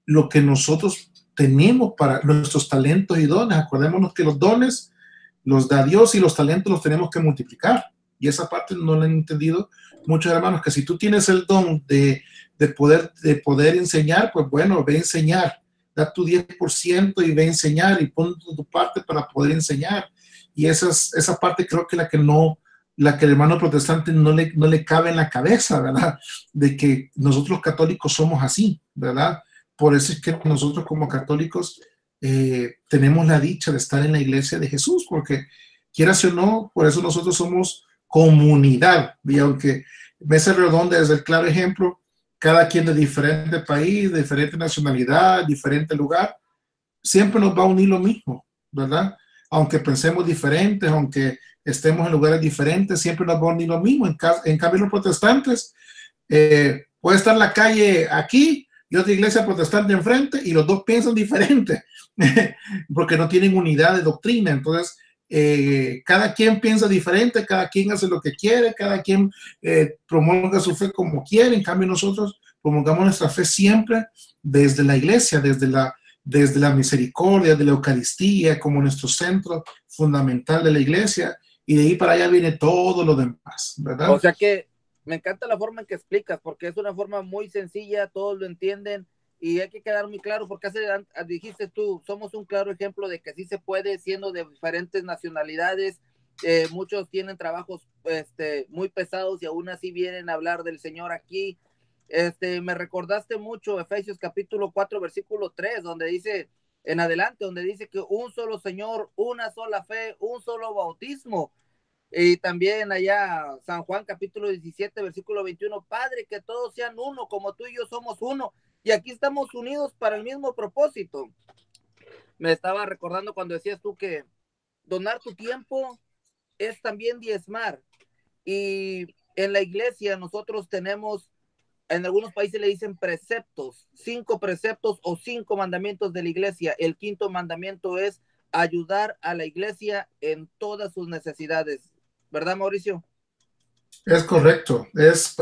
lo que nosotros tenemos para nuestros talentos y dones. Acordémonos que los dones los da Dios y los talentos los tenemos que multiplicar. Y esa parte no la han entendido muchos hermanos, que si tú tienes el don de poder enseñar, pues bueno, ve a enseñar, da tu 10% y ve a enseñar y pon tu parte para poder enseñar. Y esa parte creo que la que el hermano protestante no le cabe en la cabeza, ¿verdad? De que nosotros católicos somos así, ¿verdad? Por eso es que nosotros como católicos tenemos la dicha de estar en la iglesia de Jesús, porque quieras o no, por eso nosotros somos comunidad. Y aunque Mesa Redonda es el claro ejemplo, cada quien de diferente país, de diferente nacionalidad, diferente lugar, siempre nos va a unir lo mismo, ¿verdad? Aunque pensemos diferentes, aunque estemos en lugares diferentes, siempre nos va a unir lo mismo. En cambio, los protestantes, puede estar la calle aquí y otra iglesia protestante enfrente y los dos piensan diferente porque no tienen unidad de doctrina. Entonces, cada quien piensa diferente, cada quien hace lo que quiere, cada quien promulga su fe como quiere. En cambio, nosotros promulgamos nuestra fe siempre desde la iglesia, desde la misericordia, de la Eucaristía, como nuestro centro fundamental de la iglesia, y de ahí para allá viene todo lo demás, ¿verdad? O sea que me encanta la forma en que explicas, porque es una forma muy sencilla, todos lo entienden, y hay que quedar muy claro, porque dijiste tú, somos un claro ejemplo de que sí se puede, siendo de diferentes nacionalidades. Muchos tienen trabajos muy pesados y aún así vienen a hablar del Señor aquí. Me recordaste mucho Efesios capítulo 4 versículo 3, donde dice en adelante, donde dice que un solo Señor, una sola fe, un solo bautismo. Y también allá San Juan capítulo 17 versículo 21, Padre, que todos sean uno como tú y yo somos uno, y aquí estamos unidos para el mismo propósito. Me estaba recordando cuando decías tú que donar tu tiempo es también diezmar, y en la iglesia nosotros tenemos, en algunos países le dicen preceptos, 5 preceptos o 5 mandamientos de la iglesia. El quinto mandamiento es ayudar a la iglesia en todas sus necesidades. ¿Verdad, Mauricio? Es correcto. Es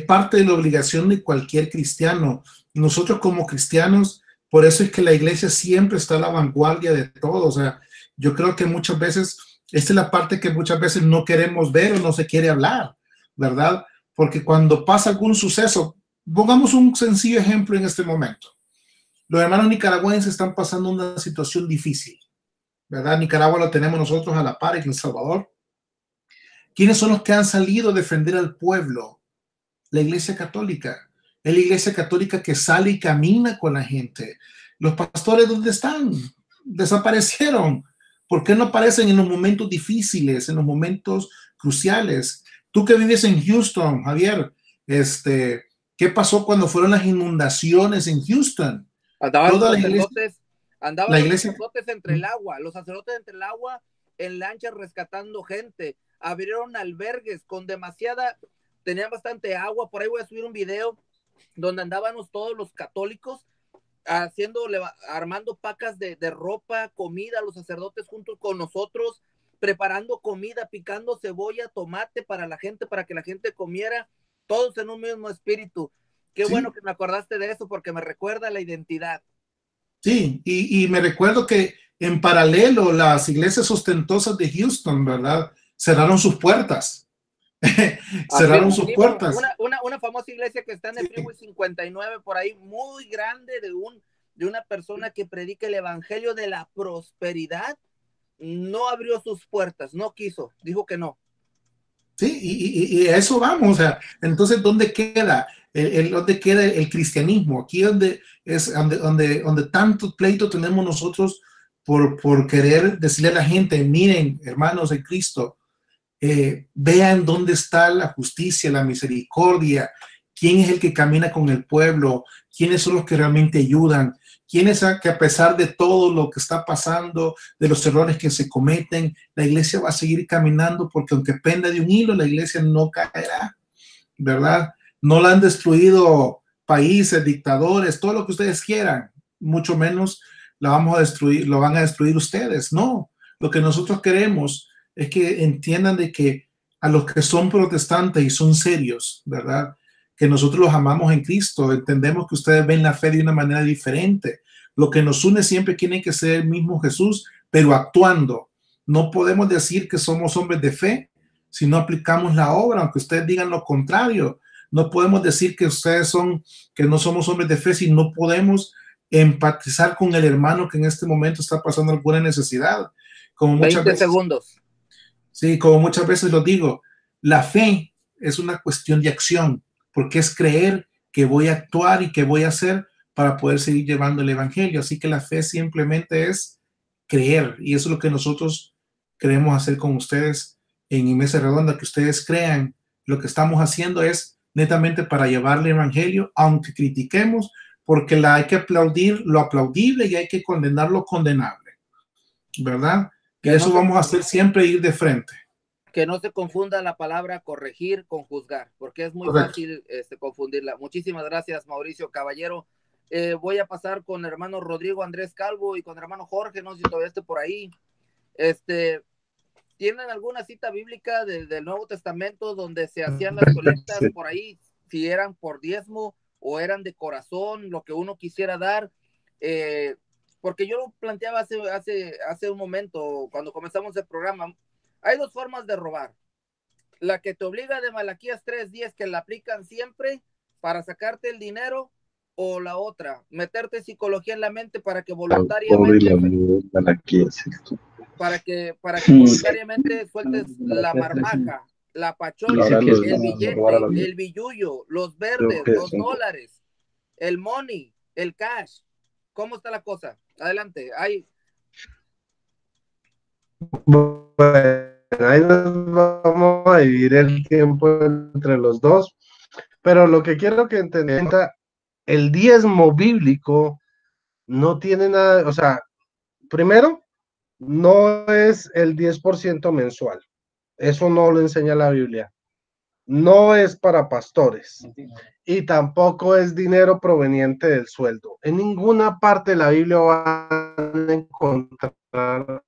parte de la obligación de cualquier cristiano. Nosotros como cristianos, por eso es que la iglesia siempre está a la vanguardia de todo. O sea, yo creo que muchas veces, esta es la parte que muchas veces no queremos ver o no se quiere hablar, ¿verdad? Porque cuando pasa algún suceso, pongamos un sencillo ejemplo en este momento. Los hermanos nicaragüenses están pasando una situación difícil, ¿verdad? Nicaragua lo tenemos nosotros a la par en El Salvador. ¿Quiénes son los que han salido a defender al pueblo? La Iglesia Católica. Es la Iglesia Católica que sale y camina con la gente. Los pastores, ¿dónde están? Desaparecieron. ¿Por qué no aparecen en los momentos difíciles, en los momentos cruciales? Tú que vives en Houston, Javier, ¿qué pasó cuando fueron las inundaciones en Houston? Andaban Toda los la iglesia, sacerdotes entre el agua, los sacerdotes entre el agua en lanchas rescatando gente. Abrieron albergues con tenían bastante agua. Por ahí voy a subir un video donde andábamos todos los católicos armando pacas de ropa, comida, los sacerdotes juntos con nosotros, preparando comida, picando cebolla, tomate para la gente, para que la gente comiera, todos en un mismo espíritu. Qué sí. bueno que me acordaste de eso, porque me recuerda la identidad. Sí, y me recuerdo que en paralelo las iglesias ostentosas de Houston, ¿verdad? Cerraron sus puertas. Cerraron sus puertas. Una famosa iglesia que está en el Freeway 59 por ahí, muy grande, de una persona que predica el evangelio de la prosperidad, no abrió sus puertas, no quiso, dijo que no. Sí, y a eso vamos. O sea, entonces, ¿dónde queda dónde queda el cristianismo? Aquí donde tanto pleito tenemos nosotros por querer decirle a la gente, miren, hermanos de Cristo, vean dónde está la justicia, la misericordia, quién es el que camina con el pueblo, quiénes son los que realmente ayudan, quiénes que a pesar de todo lo que está pasando, de los errores que se cometen, la iglesia va a seguir caminando, porque aunque penda de un hilo, la iglesia no caerá, ¿verdad? No la han destruido países, dictadores, todo lo que ustedes quieran, mucho menos la vamos a destruir, lo van a destruir ustedes. No, lo que nosotros queremos es que entiendan de que a los que son protestantes y son serios, ¿verdad? Que nosotros los amamos en Cristo, entendemos que ustedes ven la fe de una manera diferente. Lo que nos une siempre tiene que ser el mismo Jesús, pero actuando. No podemos decir que somos hombres de fe si no aplicamos la obra, aunque ustedes digan lo contrario. No podemos decir que que no somos hombres de fe si no podemos empatizar con el hermano que en este momento está pasando alguna necesidad. Como muchas 20 veces, segundos. Sí, como muchas veces lo digo, la fe es una cuestión de acción, porque es creer que voy a actuar y que voy a hacer para poder seguir llevando el evangelio. Así que la fe simplemente es creer, y eso es lo que nosotros queremos hacer con ustedes en Mesa Redonda, que ustedes crean. Lo que estamos haciendo es netamente para llevarle el evangelio, aunque critiquemos, porque hay que aplaudir lo aplaudible y hay que condenar lo condenable, ¿verdad? Que eso vamos a hacer siempre, ir de frente. Que no se confunda la palabra corregir con juzgar, porque es muy fácil confundirla. Muchísimas gracias, Mauricio Caballero. Voy a pasar con hermano Rodrigo Andrés Calvo y con hermano Jorge, no sé si todavía esté por ahí. ¿Tienen alguna cita bíblica del Nuevo Testamento donde se hacían las colectas por ahí, si eran por diezmo o eran de corazón, lo que uno quisiera dar? Porque yo lo planteaba hace un momento, cuando comenzamos el programa. Hay dos formas de robar. La que te obliga de Malaquías 3:10, que la aplican siempre para sacarte el dinero, o la otra, meterte psicología en la mente para que voluntariamente voluntariamente sueltes la marmaja, la pachola, el billete, el billullo, los verdes, los dólares, el money, el cash. ¿Cómo está la cosa? Adelante. Bueno, ahí nos vamos a dividir el tiempo entre los dos, pero lo que quiero que entendan, el diezmo bíblico no tiene nada, o sea, primero, no es el 10% mensual, eso no lo enseña la Biblia, no es para pastores y tampoco es dinero proveniente del sueldo. En ninguna parte de la Biblia van a encontrar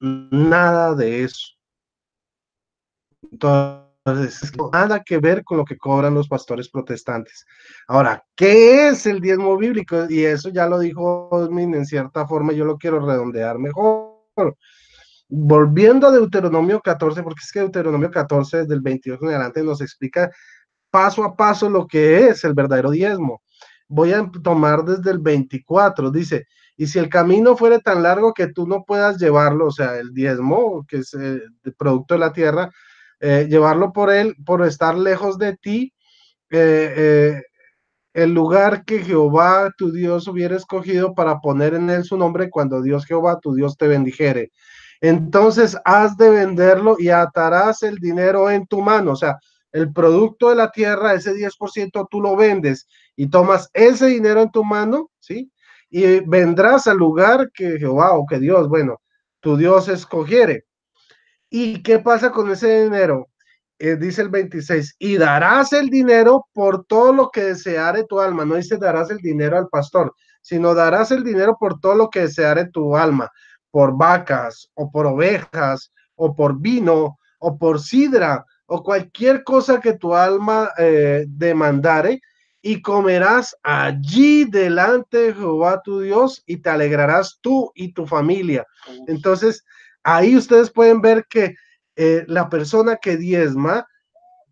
nada de eso. Entonces, nada que ver con lo que cobran los pastores protestantes. Ahora, ¿qué es el diezmo bíblico? Y eso ya lo dijo Osmin en cierta forma, yo lo quiero redondear mejor. Volviendo a Deuteronomio 14, porque es que Deuteronomio 14 desde el 22 en adelante nos explica paso a paso lo que es el verdadero diezmo. Voy a tomar desde el 24, dice, y si el camino fuere tan largo que tú no puedas llevarlo, o sea, el diezmo, que es el producto de la tierra, llevarlo por estar lejos de ti, el lugar que Jehová tu Dios hubiera escogido para poner en él su nombre cuando Dios Jehová tu Dios te bendijere. Entonces has de venderlo y atarás el dinero en tu mano, o sea, el producto de la tierra, ese 10% tú lo vendes y tomas ese dinero en tu mano, ¿sí? Y vendrás al lugar que Jehová o que Dios, bueno, tu Dios escogiere. ¿Y qué pasa con ese dinero? Dice el 26, y darás el dinero por todo lo que deseare tu alma. No dice darás el dinero al pastor, sino darás el dinero por todo lo que deseare tu alma, por vacas o por ovejas o por vino o por sidra o cualquier cosa que tu alma demandare, y comerás allí delante de Jehová tu Dios y te alegrarás tú y tu familia. Entonces, ahí ustedes pueden ver que la persona que diezma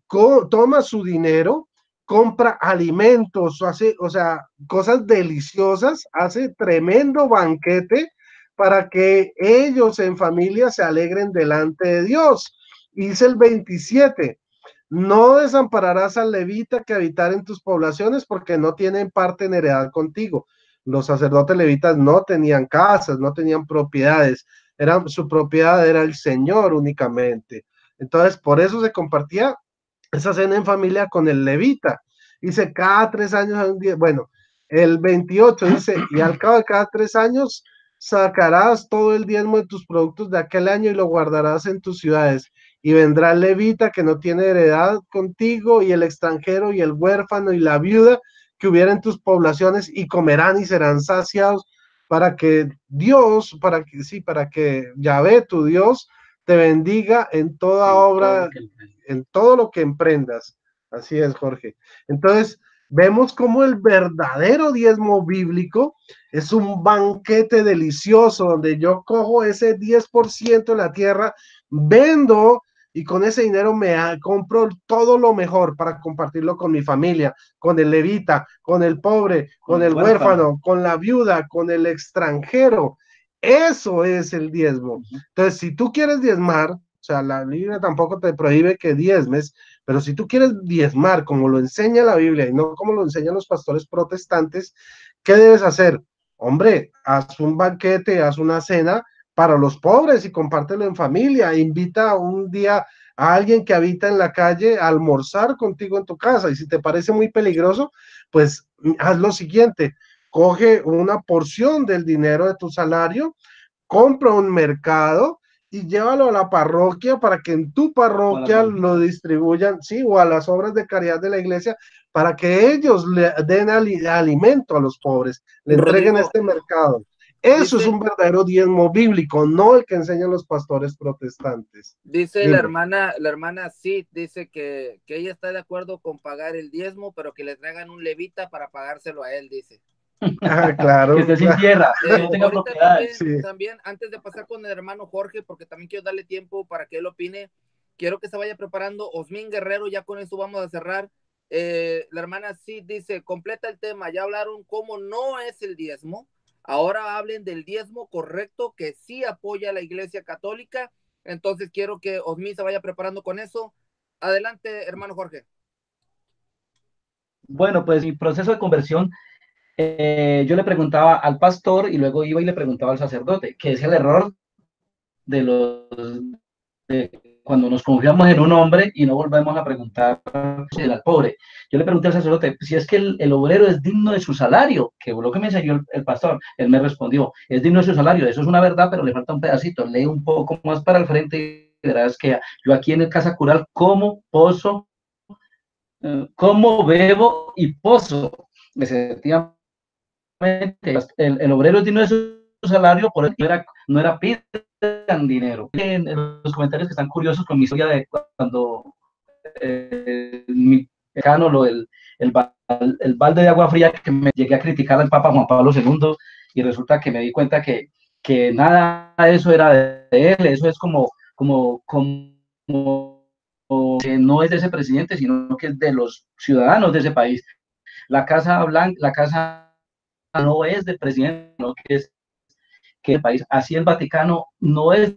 toma su dinero, compra alimentos, hace, o sea, cosas deliciosas, hace tremendo banquete para que ellos en familia se alegren delante de Dios. Dice el 27, no desampararás al levita que habitar en tus poblaciones porque no tienen parte en heredad contigo. Los sacerdotes levitas no tenían casas, no tenían propiedades, su propiedad era el Señor únicamente. Entonces, por eso se compartía esa cena en familia con el levita. Dice, cada 3 años hay un día. Bueno, el 28 dice, y al cabo de cada 3 años sacarás todo el diezmo de tus productos de aquel año y lo guardarás en tus ciudades. Y vendrá el levita que no tiene heredad contigo, y el extranjero, y el huérfano, y la viuda que hubiera en tus poblaciones, y comerán y serán saciados, para que Dios, para que Yahvé, tu Dios, te bendiga en toda obra, en todo lo que emprendas. Así es, Jorge. Entonces, vemos cómo el verdadero diezmo bíblico es un banquete delicioso donde yo cojo ese 10% de la tierra, vendo y con ese dinero me compro todo lo mejor para compartirlo con mi familia, con el levita, con el pobre, con el huérfano, con la viuda, con el extranjero. Eso es el diezmo. Entonces, si tú quieres diezmar, o sea, la Biblia tampoco te prohíbe que diezmes, pero si tú quieres diezmar como lo enseña la Biblia y no como lo enseñan los pastores protestantes, ¿qué debes hacer? Hombre, haz un banquete, haz una cena para los pobres y compártelo en familia. Invita un día a alguien que habita en la calle a almorzar contigo en tu casa. Y si te parece muy peligroso, pues haz lo siguiente: coge una porción del dinero de tu salario, compra un mercado y llévalo a la parroquia para que en tu parroquia lo distribuyan, sí, o a las obras de caridad de la iglesia, para que ellos le den alimento a los pobres, le entreguen este mercado. Eso es un verdadero diezmo bíblico, no el que enseñan los pastores protestantes. Dice la hermana Sid, dice que ella está de acuerdo con pagar el diezmo, pero que le traigan un levita para pagárselo a él, dice. Claro. Que esté sin tierra, no tenga propiedades. También, antes de pasar con el hermano Jorge, porque también quiero darle tiempo para que él opine, quiero que se vaya preparando Osmín Guerrero, ya con eso vamos a cerrar. La hermana Sid dice, completa el tema, ya hablaron cómo no es el diezmo, ahora hablen del diezmo correcto que sí apoya a la Iglesia Católica. Entonces quiero que Osmín se vaya preparando con eso. Adelante, hermano Jorge. Bueno, pues mi proceso de conversión, yo le preguntaba al pastor y luego iba y le preguntaba al sacerdote, que es el error cuando nos confiamos en un hombre y no volvemos a preguntar al pobre. Yo le pregunté al sacerdote, si es que el obrero es digno de su salario, que lo que me enseñó el pastor, él me respondió, es digno de su salario, eso es una verdad, pero le falta un pedacito, lee un poco más para el frente y verás que yo aquí en el Casa Cural como, pozo, como, bebo y pozo. Efectivamente, el obrero es digno de su salario, por eso no era pidan dinero. En los comentarios que están curiosos con mi historia de cuando mi decano, el balde de agua fría, que me llegué a criticar al Papa Juan Pablo II, y resulta que me di cuenta que nada de eso era de él, eso es como que no es de ese presidente, sino que es de los ciudadanos de ese país. La Casa Blanca, la Casa no es del presidente, sino que es el país. Así el Vaticano no es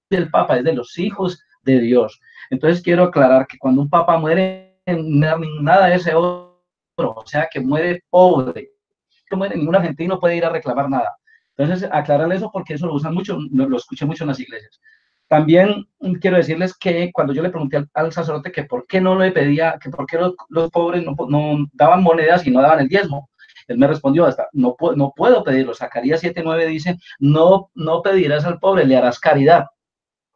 del Papa, es de los hijos de Dios. Entonces quiero aclarar que cuando un Papa muere, nada de ese oro, o sea, que muere pobre, que muere, ningún argentino puede ir a reclamar nada. Entonces, aclarar eso porque eso lo usan mucho, lo escuché mucho en las iglesias. También quiero decirles que cuando yo le pregunté al sacerdote que por qué no le pedía, que por qué los pobres no daban monedas y no daban el diezmo, él me respondió, no puedo pedirlo. Zacarías 7:9 dice, no pedirás al pobre, le harás caridad.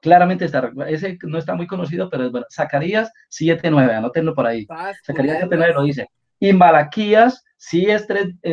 Claramente ese no está muy conocido, pero es bueno. Zacarías 7:9, anótenlo por ahí. Zacarías 7:9 lo dice. Y Malaquías,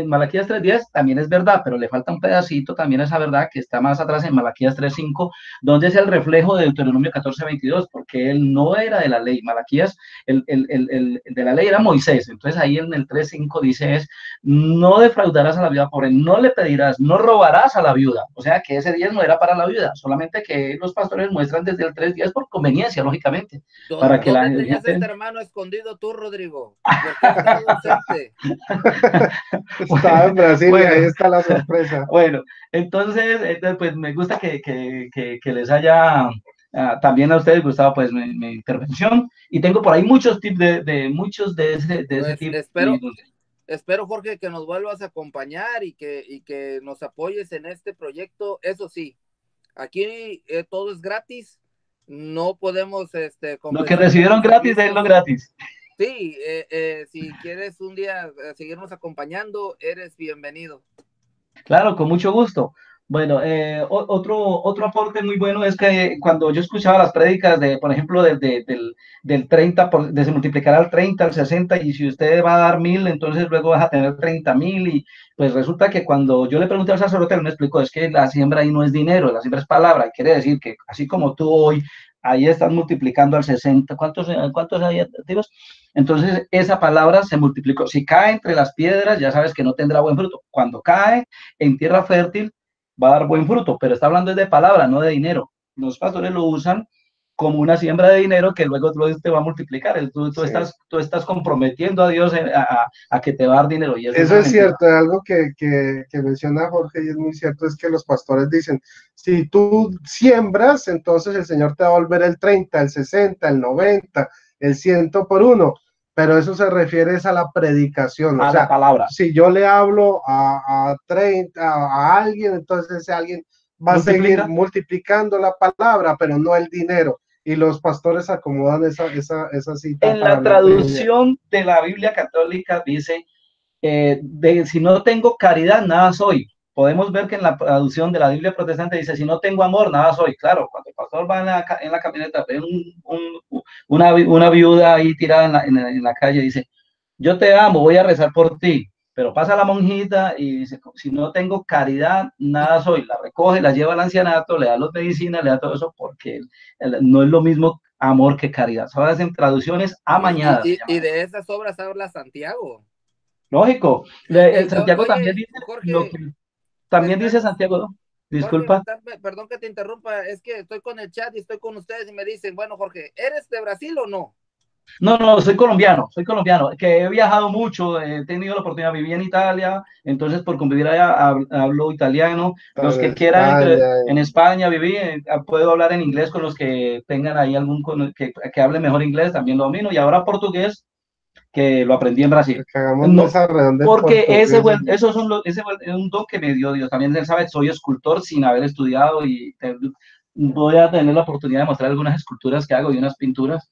Malaquías 3:10 también es verdad, pero le falta un pedacito también a esa verdad que está más atrás en Malaquías 3:5, donde es el reflejo de Deuteronomio 14:22, porque él no era de la ley. Malaquías, el de la ley era Moisés. Entonces ahí en el 3:5 dice no defraudarás a la viuda pobre, no le pedirás, no robarás a la viuda. O sea que ese diezmo era para la viuda, solamente que los pastores muestran desde el 3:10 por conveniencia, lógicamente. Para que ¿dónde tenías este hermano escondido tú, Rodrigo? ¿Por qué estás ausente? Estaba en Brasil, bueno, y ahí está la sorpresa. Bueno, entonces pues me gusta que les haya también a ustedes Gustavo, pues mi intervención, y tengo por ahí muchos tips muchos de ese Pues tipo. espero, Jorge, que nos vuelvas a acompañar y que nos apoyes en este proyecto. Eso sí, aquí todo es gratis, no podemos Lo que compensar con recibieron gratis, denlo servicios. gratis. Sí, si quieres un día seguirnos acompañando, eres bienvenido. Claro, con mucho gusto. Bueno, otro aporte muy bueno es que cuando yo escuchaba las prédicas de, por ejemplo, del 30, de se multiplicará al 30, al 60, y si usted va a dar 1000, entonces luego vas a tener 30,000, y pues resulta que cuando yo le pregunté al sacerdote, él me explicó, es que la siembra ahí no es dinero, la siembra es palabra, y quiere decir que así como tú hoy, ahí estás multiplicando al 60, ¿cuántos hay activos? Entonces esa palabra se multiplicó. Si cae entre las piedras, ya sabes que no tendrá buen fruto. Cuando cae en tierra fértil, va a dar buen fruto, pero está hablando de palabra, no de dinero. Los pastores lo usan como una siembra de dinero que luego te va a multiplicar. Tú, Sí. tú estás comprometiendo a Dios a que te va a dar dinero. Y eso es cierto, algo que menciona Jorge y es muy cierto, es que los pastores dicen, si tú siembras, entonces el Señor te va a volver el 30, el 60, el 90, el 100 por uno, pero eso se refiere a la predicación, a la palabra. Si yo le hablo a 30, a alguien, entonces ese alguien va a seguir multiplicando la palabra, pero no el dinero. Y los pastores acomodan esa cita. En la traducción de la Biblia católica dice, si no tengo caridad, nada soy. Podemos ver que en la traducción de la Biblia protestante dice, si no tengo amor, nada soy. Claro, cuando el pastor va en la camioneta, ve una viuda ahí tirada en la calle, dice, yo te amo, voy a rezar por ti. Pero pasa la monjita y dice, si no tengo caridad, nada soy. La recoge, la lleva al ancianato, le da los medicinas, le da todo eso, porque no es lo mismo amor que caridad. Son las traducciones amañadas. Y de esas obras habla Santiago. Lógico. Santiago oye, también dice Jorge, lo que también dice Santiago, ¿no? Disculpa. Jorge, perdón que te interrumpa, es que estoy con el chat y estoy con ustedes y me dicen, bueno, Jorge, ¿eres de Brasil o no? No, soy colombiano, que he viajado mucho, he tenido la oportunidad de vivir en Italia, entonces por convivir allá hablo italiano. Los que quieran en España vivir, puedo hablar en inglés con los que tengan ahí algún que hable mejor inglés, también lo domino, y ahora portugués, que lo aprendí en Brasil. No, porque ese es un don que me dio Dios. También él sabe, soy escultor sin haber estudiado y voy a tener la oportunidad de mostrar algunas esculturas que hago y unas pinturas.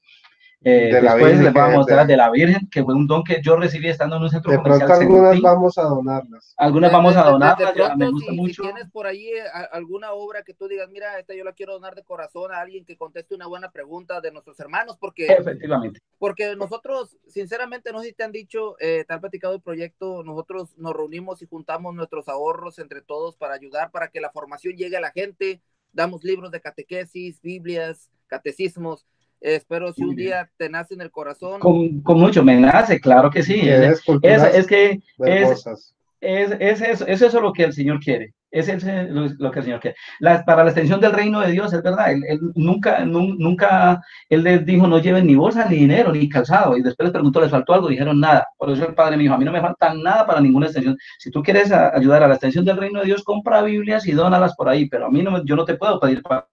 Después les voy a mostrar de la Virgen, que fue un don que yo recibí estando en un centro comercial. Algunas vamos a donarlas. Algunas vamos a donarlas. Pronto, me gusta mucho. Si tienes por ahí alguna obra que tú digas, mira, esta yo la quiero donar de corazón a alguien que conteste una buena pregunta de nuestros hermanos, porque efectivamente. Porque nosotros, sinceramente, no sé si te han dicho, te han platicado el proyecto, nosotros nos reunimos y juntamos nuestros ahorros entre todos para ayudar, para que la formación llegue a la gente, damos libros de catequesis, Biblias, catecismos. Espero si un día te nace en el corazón. Con mucho, me nace, claro que sí. Es que es eso lo que el Señor quiere. Es lo que el Señor quiere. Para la extensión del reino de Dios, es verdad. Él nunca, Él les dijo, no lleven ni bolsa, ni dinero, ni calzado. Y después les preguntó, ¿les faltó algo? Dijeron nada. Por eso el Padre me dijo, a mí no me falta nada para ninguna extensión. Si tú quieres ayudar a la extensión del reino de Dios, compra Biblias y dónalas por ahí. Pero a mí yo no te puedo pedir para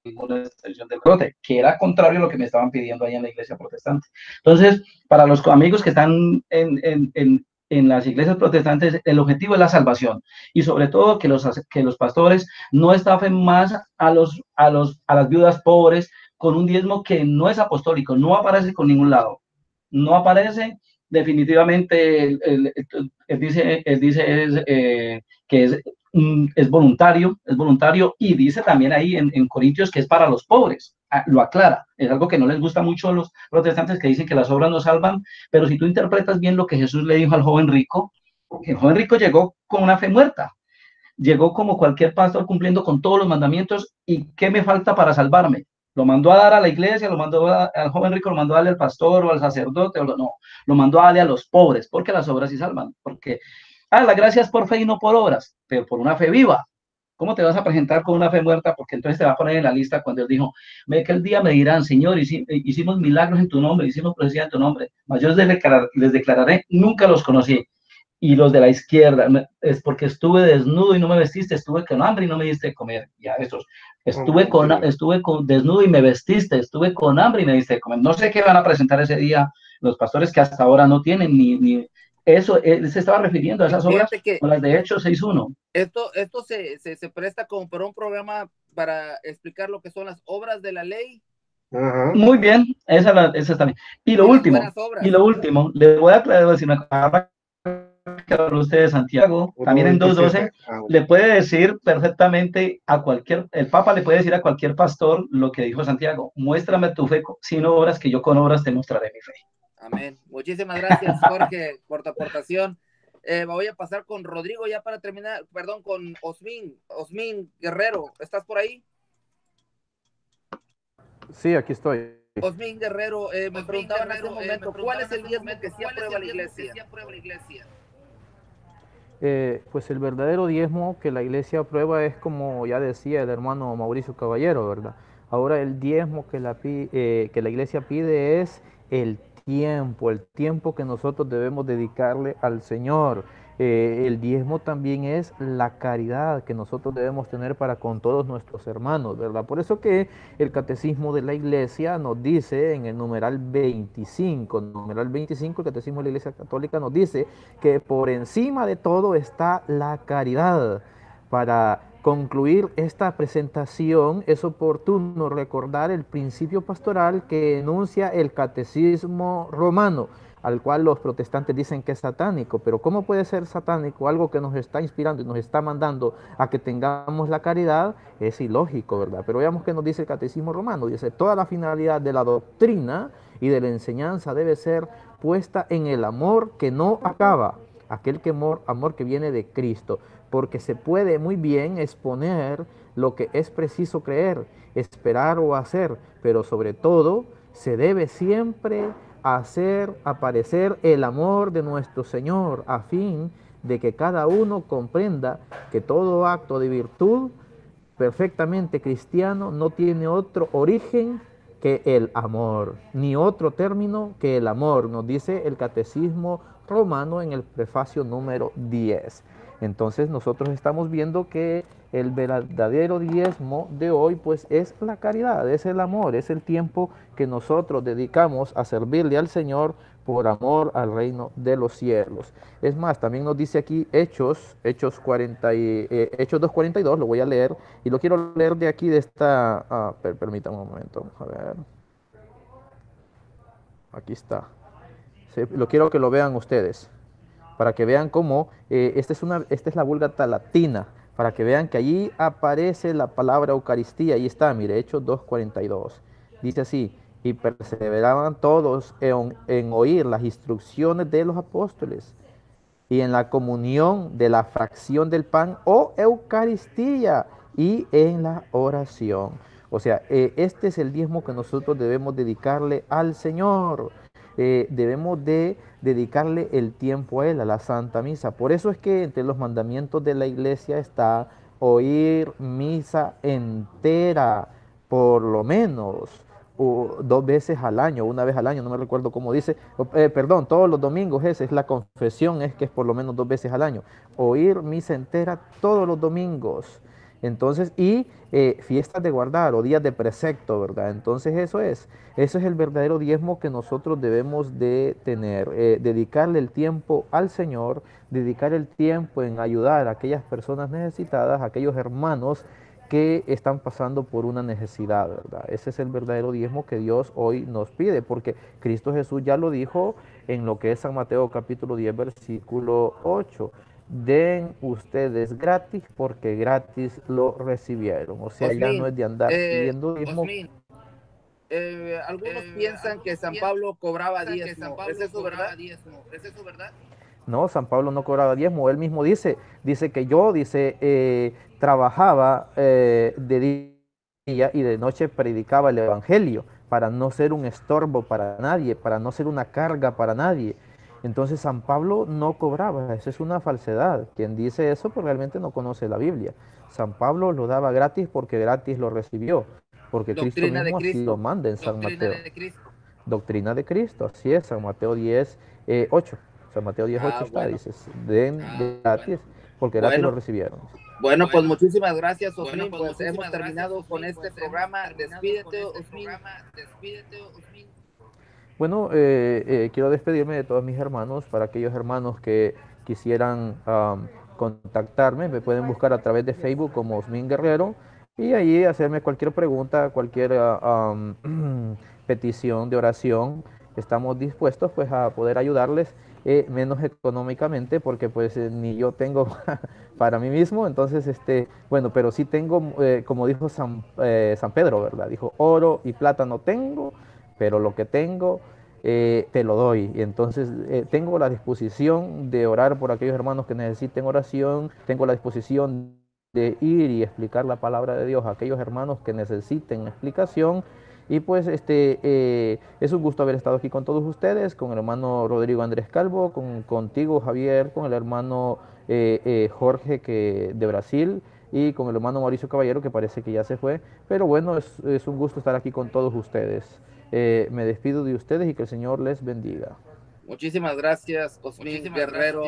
ninguna extensión del brote, que era contrario a lo que me estaban pidiendo ahí en la iglesia protestante. Entonces, para los amigos que están en las iglesias protestantes, el objetivo es la salvación, y sobre todo que los pastores no estafen más a las viudas pobres con un diezmo que no es apostólico, no aparece con ningún lado, no aparece definitivamente. Él dice que es voluntario, y dice también ahí en Corintios que es para los pobres. Lo aclara. Es algo que no les gusta mucho a los protestantes, que dicen que las obras no salvan, pero si tú interpretas bien lo que Jesús le dijo al joven rico, el joven rico llegó con una fe muerta, llegó como cualquier pastor cumpliendo con todos los mandamientos. ¿Y qué me falta para salvarme? Lo mandó a dar a la iglesia, lo mandó al joven rico, lo mandó a darle al pastor o al sacerdote, no, lo mandó a darle a los pobres, porque las obras sí salvan, porque la gracia es por fe y no por obras, pero por una fe viva. ¿Cómo te vas a presentar con una fe muerta? Porque entonces te va a poner en la lista cuando él dijo, ve que el día me dirán, Señor, hicimos milagros en tu nombre, hicimos profecía en tu nombre, mas yo les declararé, nunca los conocí. y los de la izquierda, es porque estuve desnudo y no me vestiste, estuve con hambre y no me diste de comer. Ya, esos, estuve con desnudo y me vestiste, estuve con hambre y me diste de comer. No sé qué van a presentar ese día los pastores que hasta ahora no tienen ni eso, él se estaba refiriendo a esas obras Fíjate que con las de Hechos 6.1. esto se presta como para un programa para explicar lo que son las obras de la ley. Ajá. Muy bien, esa está bien. Y lo Y las último, buenas obras. le voy a aclarar si me acaba que habló usted de Santiago, también en 2.12, le puede decir perfectamente a cualquier, el Papa le puede decir a cualquier pastor lo que dijo Santiago: muéstrame tu fe sin obras, que yo con obras te mostraré mi fe. Amén. Muchísimas gracias, Jorge, por tu aportación. Voy a pasar con Rodrigo ya para terminar, perdón, con Osmin Guerrero. ¿Estás por ahí? Sí, aquí estoy. Osmin Guerrero, me preguntaban hace un momento, ¿cuál es el diezmo que sí aprueba la iglesia? Pues el verdadero diezmo que la iglesia aprueba es, como ya decía el hermano Mauricio Caballero, ¿verdad? Ahora el diezmo que la iglesia pide es el tiempo que nosotros debemos dedicarle al Señor. El diezmo también es la caridad que nosotros debemos tener para con todos nuestros hermanos, ¿verdad? Por eso que el catecismo de la iglesia nos dice en el numeral 25, el catecismo de la iglesia católica nos dice que por encima de todo está la caridad. Para concluir esta presentación es oportuno recordar el principio pastoral que enuncia el catecismo romano, al cual los protestantes dicen que es satánico. Pero ¿cómo puede ser satánico algo que nos está inspirando y nos está mandando a que tengamos la caridad? Es ilógico, ¿verdad? Pero veamos qué nos dice el catecismo romano. Dice: toda la finalidad de la doctrina y de la enseñanza debe ser puesta en el amor que no acaba, aquel amor que viene de Cristo, porque se puede muy bien exponer lo que es preciso creer, esperar o hacer, pero sobre todo se debe siempre hacer aparecer el amor de nuestro Señor, a fin de que cada uno comprenda que todo acto de virtud perfectamente cristiano no tiene otro origen que el amor, ni otro término que el amor, nos dice el catecismo romano en el prefacio número 10. Entonces nosotros estamos viendo que el verdadero diezmo de hoy pues es la caridad, es el amor, es el tiempo que nosotros dedicamos a servirle al Señor por amor al reino de los cielos. Es más, también nos dice aquí Hechos 2:42, lo voy a leer y lo quiero leer de aquí de esta, permítame un momento, a ver, aquí está. Sí, lo quiero que lo vean ustedes, para que vean cómo esta es la Vulgata latina, para que vean que allí aparece la palabra Eucaristía. Ahí está, mire, Hechos 2:42. Dice así: y perseveraban todos en oír las instrucciones de los apóstoles y en la comunión de la fracción del pan o Eucaristía y en la oración. O sea, este es el diezmo que nosotros debemos dedicarle al Señor. Debemos de dedicarle el tiempo a Él, a la Santa Misa. Por eso es que entre los mandamientos de la iglesia está oír misa entera, por lo menos dos veces al año, una vez al año, no me recuerdo cómo dice, perdón, todos los domingos, esa es la confesión, es que es por lo menos dos veces al año, oír misa entera todos los domingos. Entonces, y fiestas de guardar o días de precepto, ¿verdad? Entonces eso es el verdadero diezmo que nosotros debemos de tener, dedicarle el tiempo al Señor, dedicar el tiempo en ayudar a aquellas personas necesitadas, a aquellos hermanos que están pasando por una necesidad, ¿verdad? Ese es el verdadero diezmo que Dios hoy nos pide, porque Cristo Jesús ya lo dijo en lo que es San Mateo capítulo 10, versículo 8. Den ustedes gratis porque gratis lo recibieron. O sea, ya no Osmin, es de andar pidiendo diezmo. algunos piensan que San Pablo cobraba diezmo. ¿Es eso verdad? No, San Pablo no cobraba diezmo. Él mismo dice que yo, trabajaba de día y de noche predicaba el evangelio para no ser un estorbo para nadie, para no ser una carga para nadie. Entonces San Pablo no cobraba, eso es una falsedad. Quien dice eso pues realmente no conoce la Biblia. San Pablo lo daba gratis porque gratis lo recibió, porque Cristo Doctrina de mismo así lo Cristo. manda en San Mateo. Doctrina de Cristo, así es, San Mateo 10, 8. O sea, Mateo 18 está, Bueno. dice, den gratis, porque gratis lo recibieron. Bueno, pues muchísimas gracias, Osmin. Pues hemos terminado con este programa. Despídete, Osmin. Bueno, quiero despedirme de todos mis hermanos. Para aquellos hermanos que quisieran contactarme, me pueden buscar a través de Facebook como Osmin Guerrero y ahí hacerme cualquier pregunta, cualquier petición de oración. Estamos dispuestos pues a poder ayudarles, menos económicamente, porque pues ni yo tengo para mí mismo. Entonces, bueno, pero sí tengo, como dijo San Pedro, ¿verdad? Dijo, oro y plata no tengo, pero lo que tengo te lo doy. Y entonces tengo la disposición de orar por aquellos hermanos que necesiten oración, tengo la disposición de ir y explicar la palabra de Dios a aquellos hermanos que necesiten explicación. Y pues es un gusto haber estado aquí con todos ustedes, con el hermano Rodrigo Andrés Calvo, contigo Javier, con el hermano Jorge de Brasil, y con el hermano Mauricio Caballero, que parece que ya se fue. Pero bueno, es un gusto estar aquí con todos ustedes. Me despido de ustedes y que el Señor les bendiga. Muchísimas gracias, Osmin Guerrero.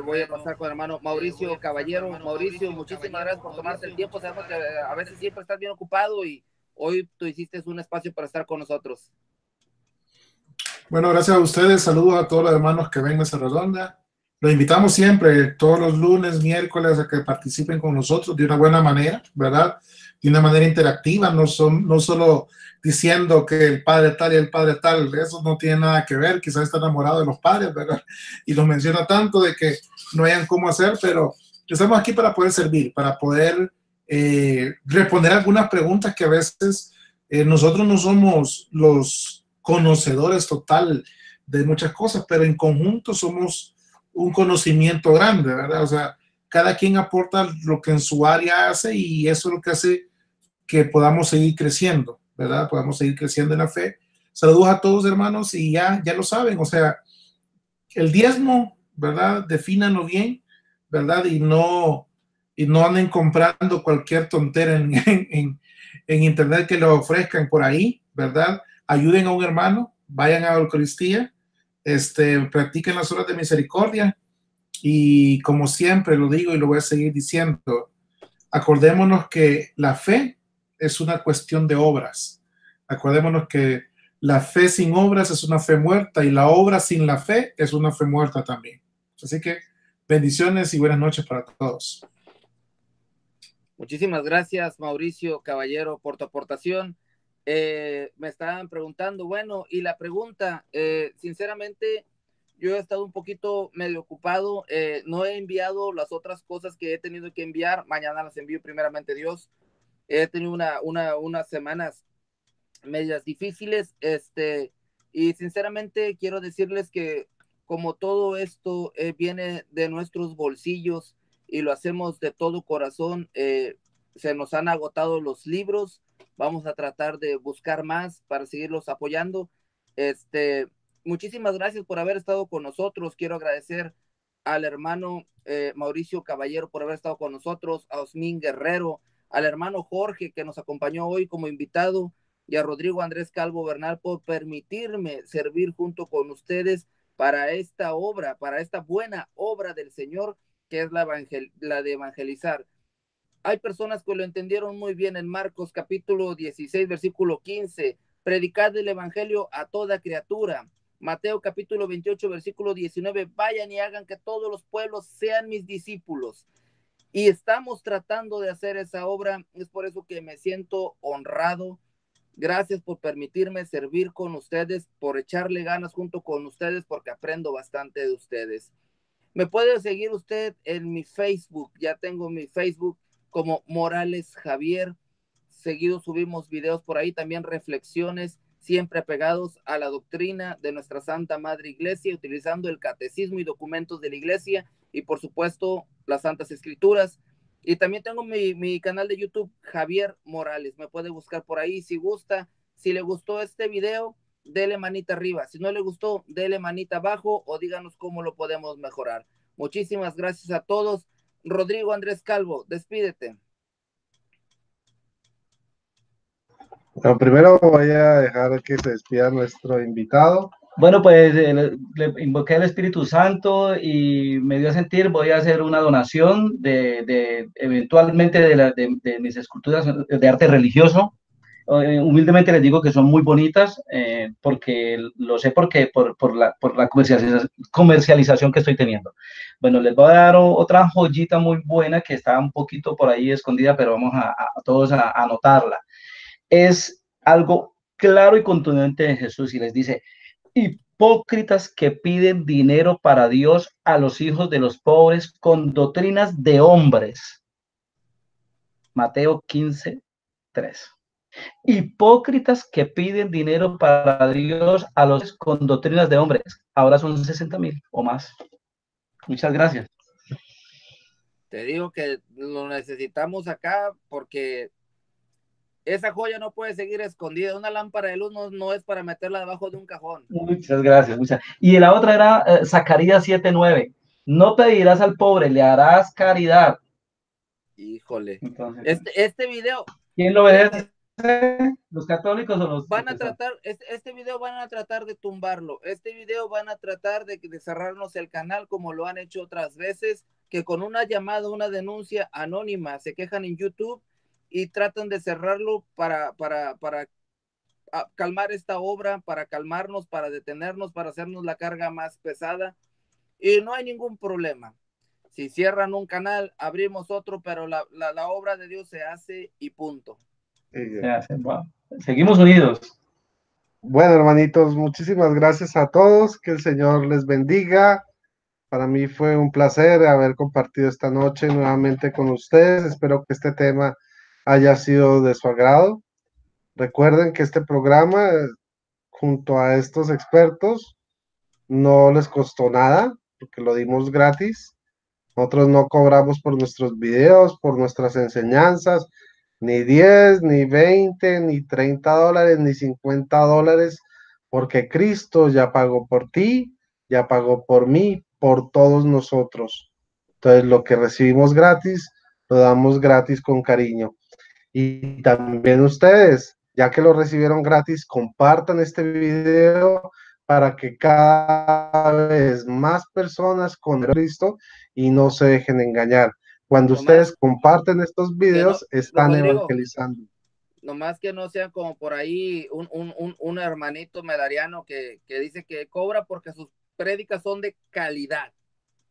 Voy a pasar con el hermano Mauricio Caballero. Mauricio, muchísimas gracias por tomarte el tiempo. Sabemos que a veces siempre estás bien ocupado y hoy tú hiciste un espacio para estar con nosotros. Bueno, gracias a ustedes. Saludos a todos los hermanos que ven Mesa Redonda. Los invitamos siempre, todos los lunes, miércoles, a que participen con nosotros de una buena manera, ¿verdad? De una manera interactiva, no solo diciendo que el padre tal y el padre tal, eso no tiene nada que ver, quizás está enamorado de los padres, ¿verdad? Y los menciona tanto de que no hayan cómo hacer, pero estamos aquí para poder servir, para poder responder algunas preguntas que a veces nosotros no somos los conocedores total de muchas cosas, pero en conjunto somos un conocimiento grande, ¿verdad? O sea, cada quien aporta lo que en su área hace y eso es lo que hace que podamos seguir creciendo, ¿verdad? Podamos seguir creciendo en la fe. Saludos a todos, hermanos, y ya lo saben, o sea, el diezmo, ¿verdad? Defínanlo bien, ¿verdad? Y no anden comprando cualquier tontera en internet que lo ofrezcan por ahí, ¿verdad? Ayuden a un hermano, vayan a la Eucaristía, practiquen las horas de misericordia y como siempre lo digo y lo voy a seguir diciendo, acordémonos que la fe es una cuestión de obras. Acordémonos que la fe sin obras es una fe muerta y la obra sin la fe es una fe muerta también. Así que bendiciones y buenas noches para todos. Muchísimas gracias, Mauricio Caballero, por tu aportación. Me estaban preguntando, bueno, y la pregunta, sinceramente, yo he estado un poquito medio ocupado, no he enviado las otras cosas que he tenido que enviar, mañana las envío primeramente Dios. He tenido unas semanas medias difíciles, y sinceramente quiero decirles que como todo esto viene de nuestros bolsillos y lo hacemos de todo corazón, se nos han agotado los libros, vamos a tratar de buscar más para seguirlos apoyando. Muchísimas gracias por haber estado con nosotros. Quiero agradecer al hermano Mauricio Caballero por haber estado con nosotros, a Osmin Guerrero, al hermano Jorge que nos acompañó hoy como invitado, y a Rodrigo Andrés Calvo Bernal por permitirme servir junto con ustedes para esta obra, para esta buena obra del Señor, que es la de evangelizar. Hay personas que lo entendieron muy bien en Marcos capítulo 16, versículo 15, predicad el evangelio a toda criatura. Mateo capítulo 28, versículo 19, vayan y hagan que todos los pueblos sean mis discípulos. Y estamos tratando de hacer esa obra, es por eso que me siento honrado. Gracias por permitirme servir con ustedes, por echarle ganas junto con ustedes, porque aprendo bastante de ustedes. Me puede seguir usted en mi Facebook, ya tengo mi Facebook como Morales Javier. Seguido subimos videos por ahí, también reflexiones, siempre apegados a la doctrina de nuestra Santa Madre Iglesia, utilizando el catecismo y documentos de la Iglesia y por supuesto las Santas Escrituras. Y también tengo mi canal de YouTube, Javier Morales. Me puede buscar por ahí si gusta. Si le gustó este video, dele manita arriba. Si no le gustó, dele manita abajo o díganos cómo lo podemos mejorar. Muchísimas gracias a todos. Rodrigo Andrés Calvo, despídete. Bueno, primero voy a dejar que se despida nuestro invitado. Bueno, pues le invoqué al Espíritu Santo y me dio a sentir, voy a hacer una donación eventualmente de mis esculturas de arte religioso. Humildemente les digo que son muy bonitas, porque lo sé porque por la comercialización que estoy teniendo. Bueno, les voy a dar otra joyita muy buena que está un poquito por ahí escondida, pero vamos a todos a anotarla. Es algo claro y contundente de Jesús y les dice: hipócritas que piden dinero para Dios a los hijos de los pobres con doctrinas de hombres. Mateo 15:3. Hipócritas que piden dinero para Dios a los con doctrinas de hombres. Ahora son 60,000 o más. Muchas gracias. Te digo que lo necesitamos acá porque esa joya no puede seguir escondida. Una lámpara de luz no es para meterla debajo de un cajón. Muchas gracias. Y la otra era Zacarías 7:9. No pedirás al pobre, le harás caridad. Híjole. Entonces, este video. ¿quién lo obedece? ¿Los católicos o los van a tratar, este video van a tratar de tumbarlo, este video van a tratar de cerrarnos el canal como lo han hecho otras veces, que con una llamada, una denuncia anónima se quejan en YouTube y tratan de cerrarlo para calmar esta obra, para calmarnos, para detenernos, para hacernos la carga más pesada, y no hay ningún problema. Si cierran un canal, abrimos otro, pero la obra de Dios se hace y punto. Wow. Seguimos unidos. Bueno, hermanitos, muchísimas gracias a todos. Que el Señor les bendiga. Para mí fue un placer haber compartido esta noche nuevamente con ustedes. Espero que este tema haya sido de su agrado. Recuerden que este programa, junto a estos expertos, no les costó nada, porque lo dimos gratis. Nosotros no cobramos por nuestros videos, por nuestras enseñanzas, ni 10, ni 20, ni 30 dólares, ni 50 dólares, porque Cristo ya pagó por ti, ya pagó por mí, por todos nosotros. Entonces, lo que recibimos gratis, lo damos gratis con cariño. Y también ustedes, ya que lo recibieron gratis, compartan este video para que cada vez más personas con Cristo y no se dejen engañar. Cuando ustedes comparten estos videos, están evangelizando. Nomás que no sean como por ahí un hermanito medariano que dice que cobra porque sus prédicas son de calidad.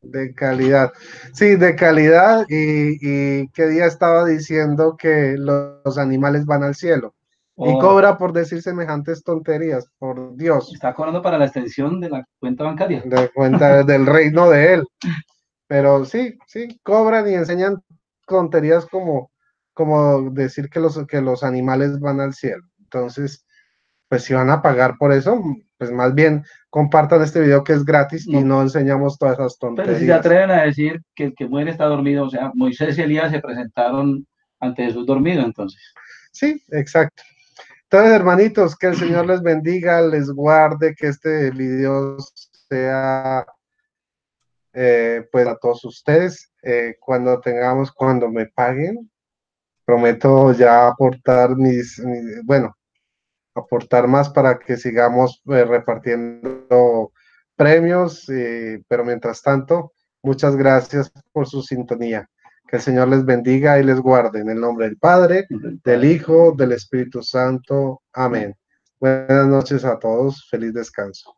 De calidad. Sí, de calidad. Y qué día estaba diciendo que los animales van al cielo. Y cobra por decir semejantes tonterías, por Dios. Está cobrando para la extensión de la cuenta bancaria. De cuenta del reino de él. Pero sí, cobran y enseñan tonterías como decir que los animales van al cielo. Entonces, pues si van a pagar por eso, pues más bien compartan este video que es gratis y no enseñamos todas esas tonterías. Pero si se atreven a decir que el que muere está dormido, o sea, Moisés y Elías se presentaron ante Jesús dormido, entonces. Sí, exacto. Entonces, hermanitos, que el Señor les bendiga, les guarde, que este video sea pues a todos ustedes. Cuando me paguen, prometo ya aportar aportar más para que sigamos repartiendo premios, pero mientras tanto, muchas gracias por su sintonía. Que el Señor les bendiga y les guarde en el nombre del Padre, del Hijo, del Espíritu Santo. Amén. Buenas noches a todos. Feliz descanso.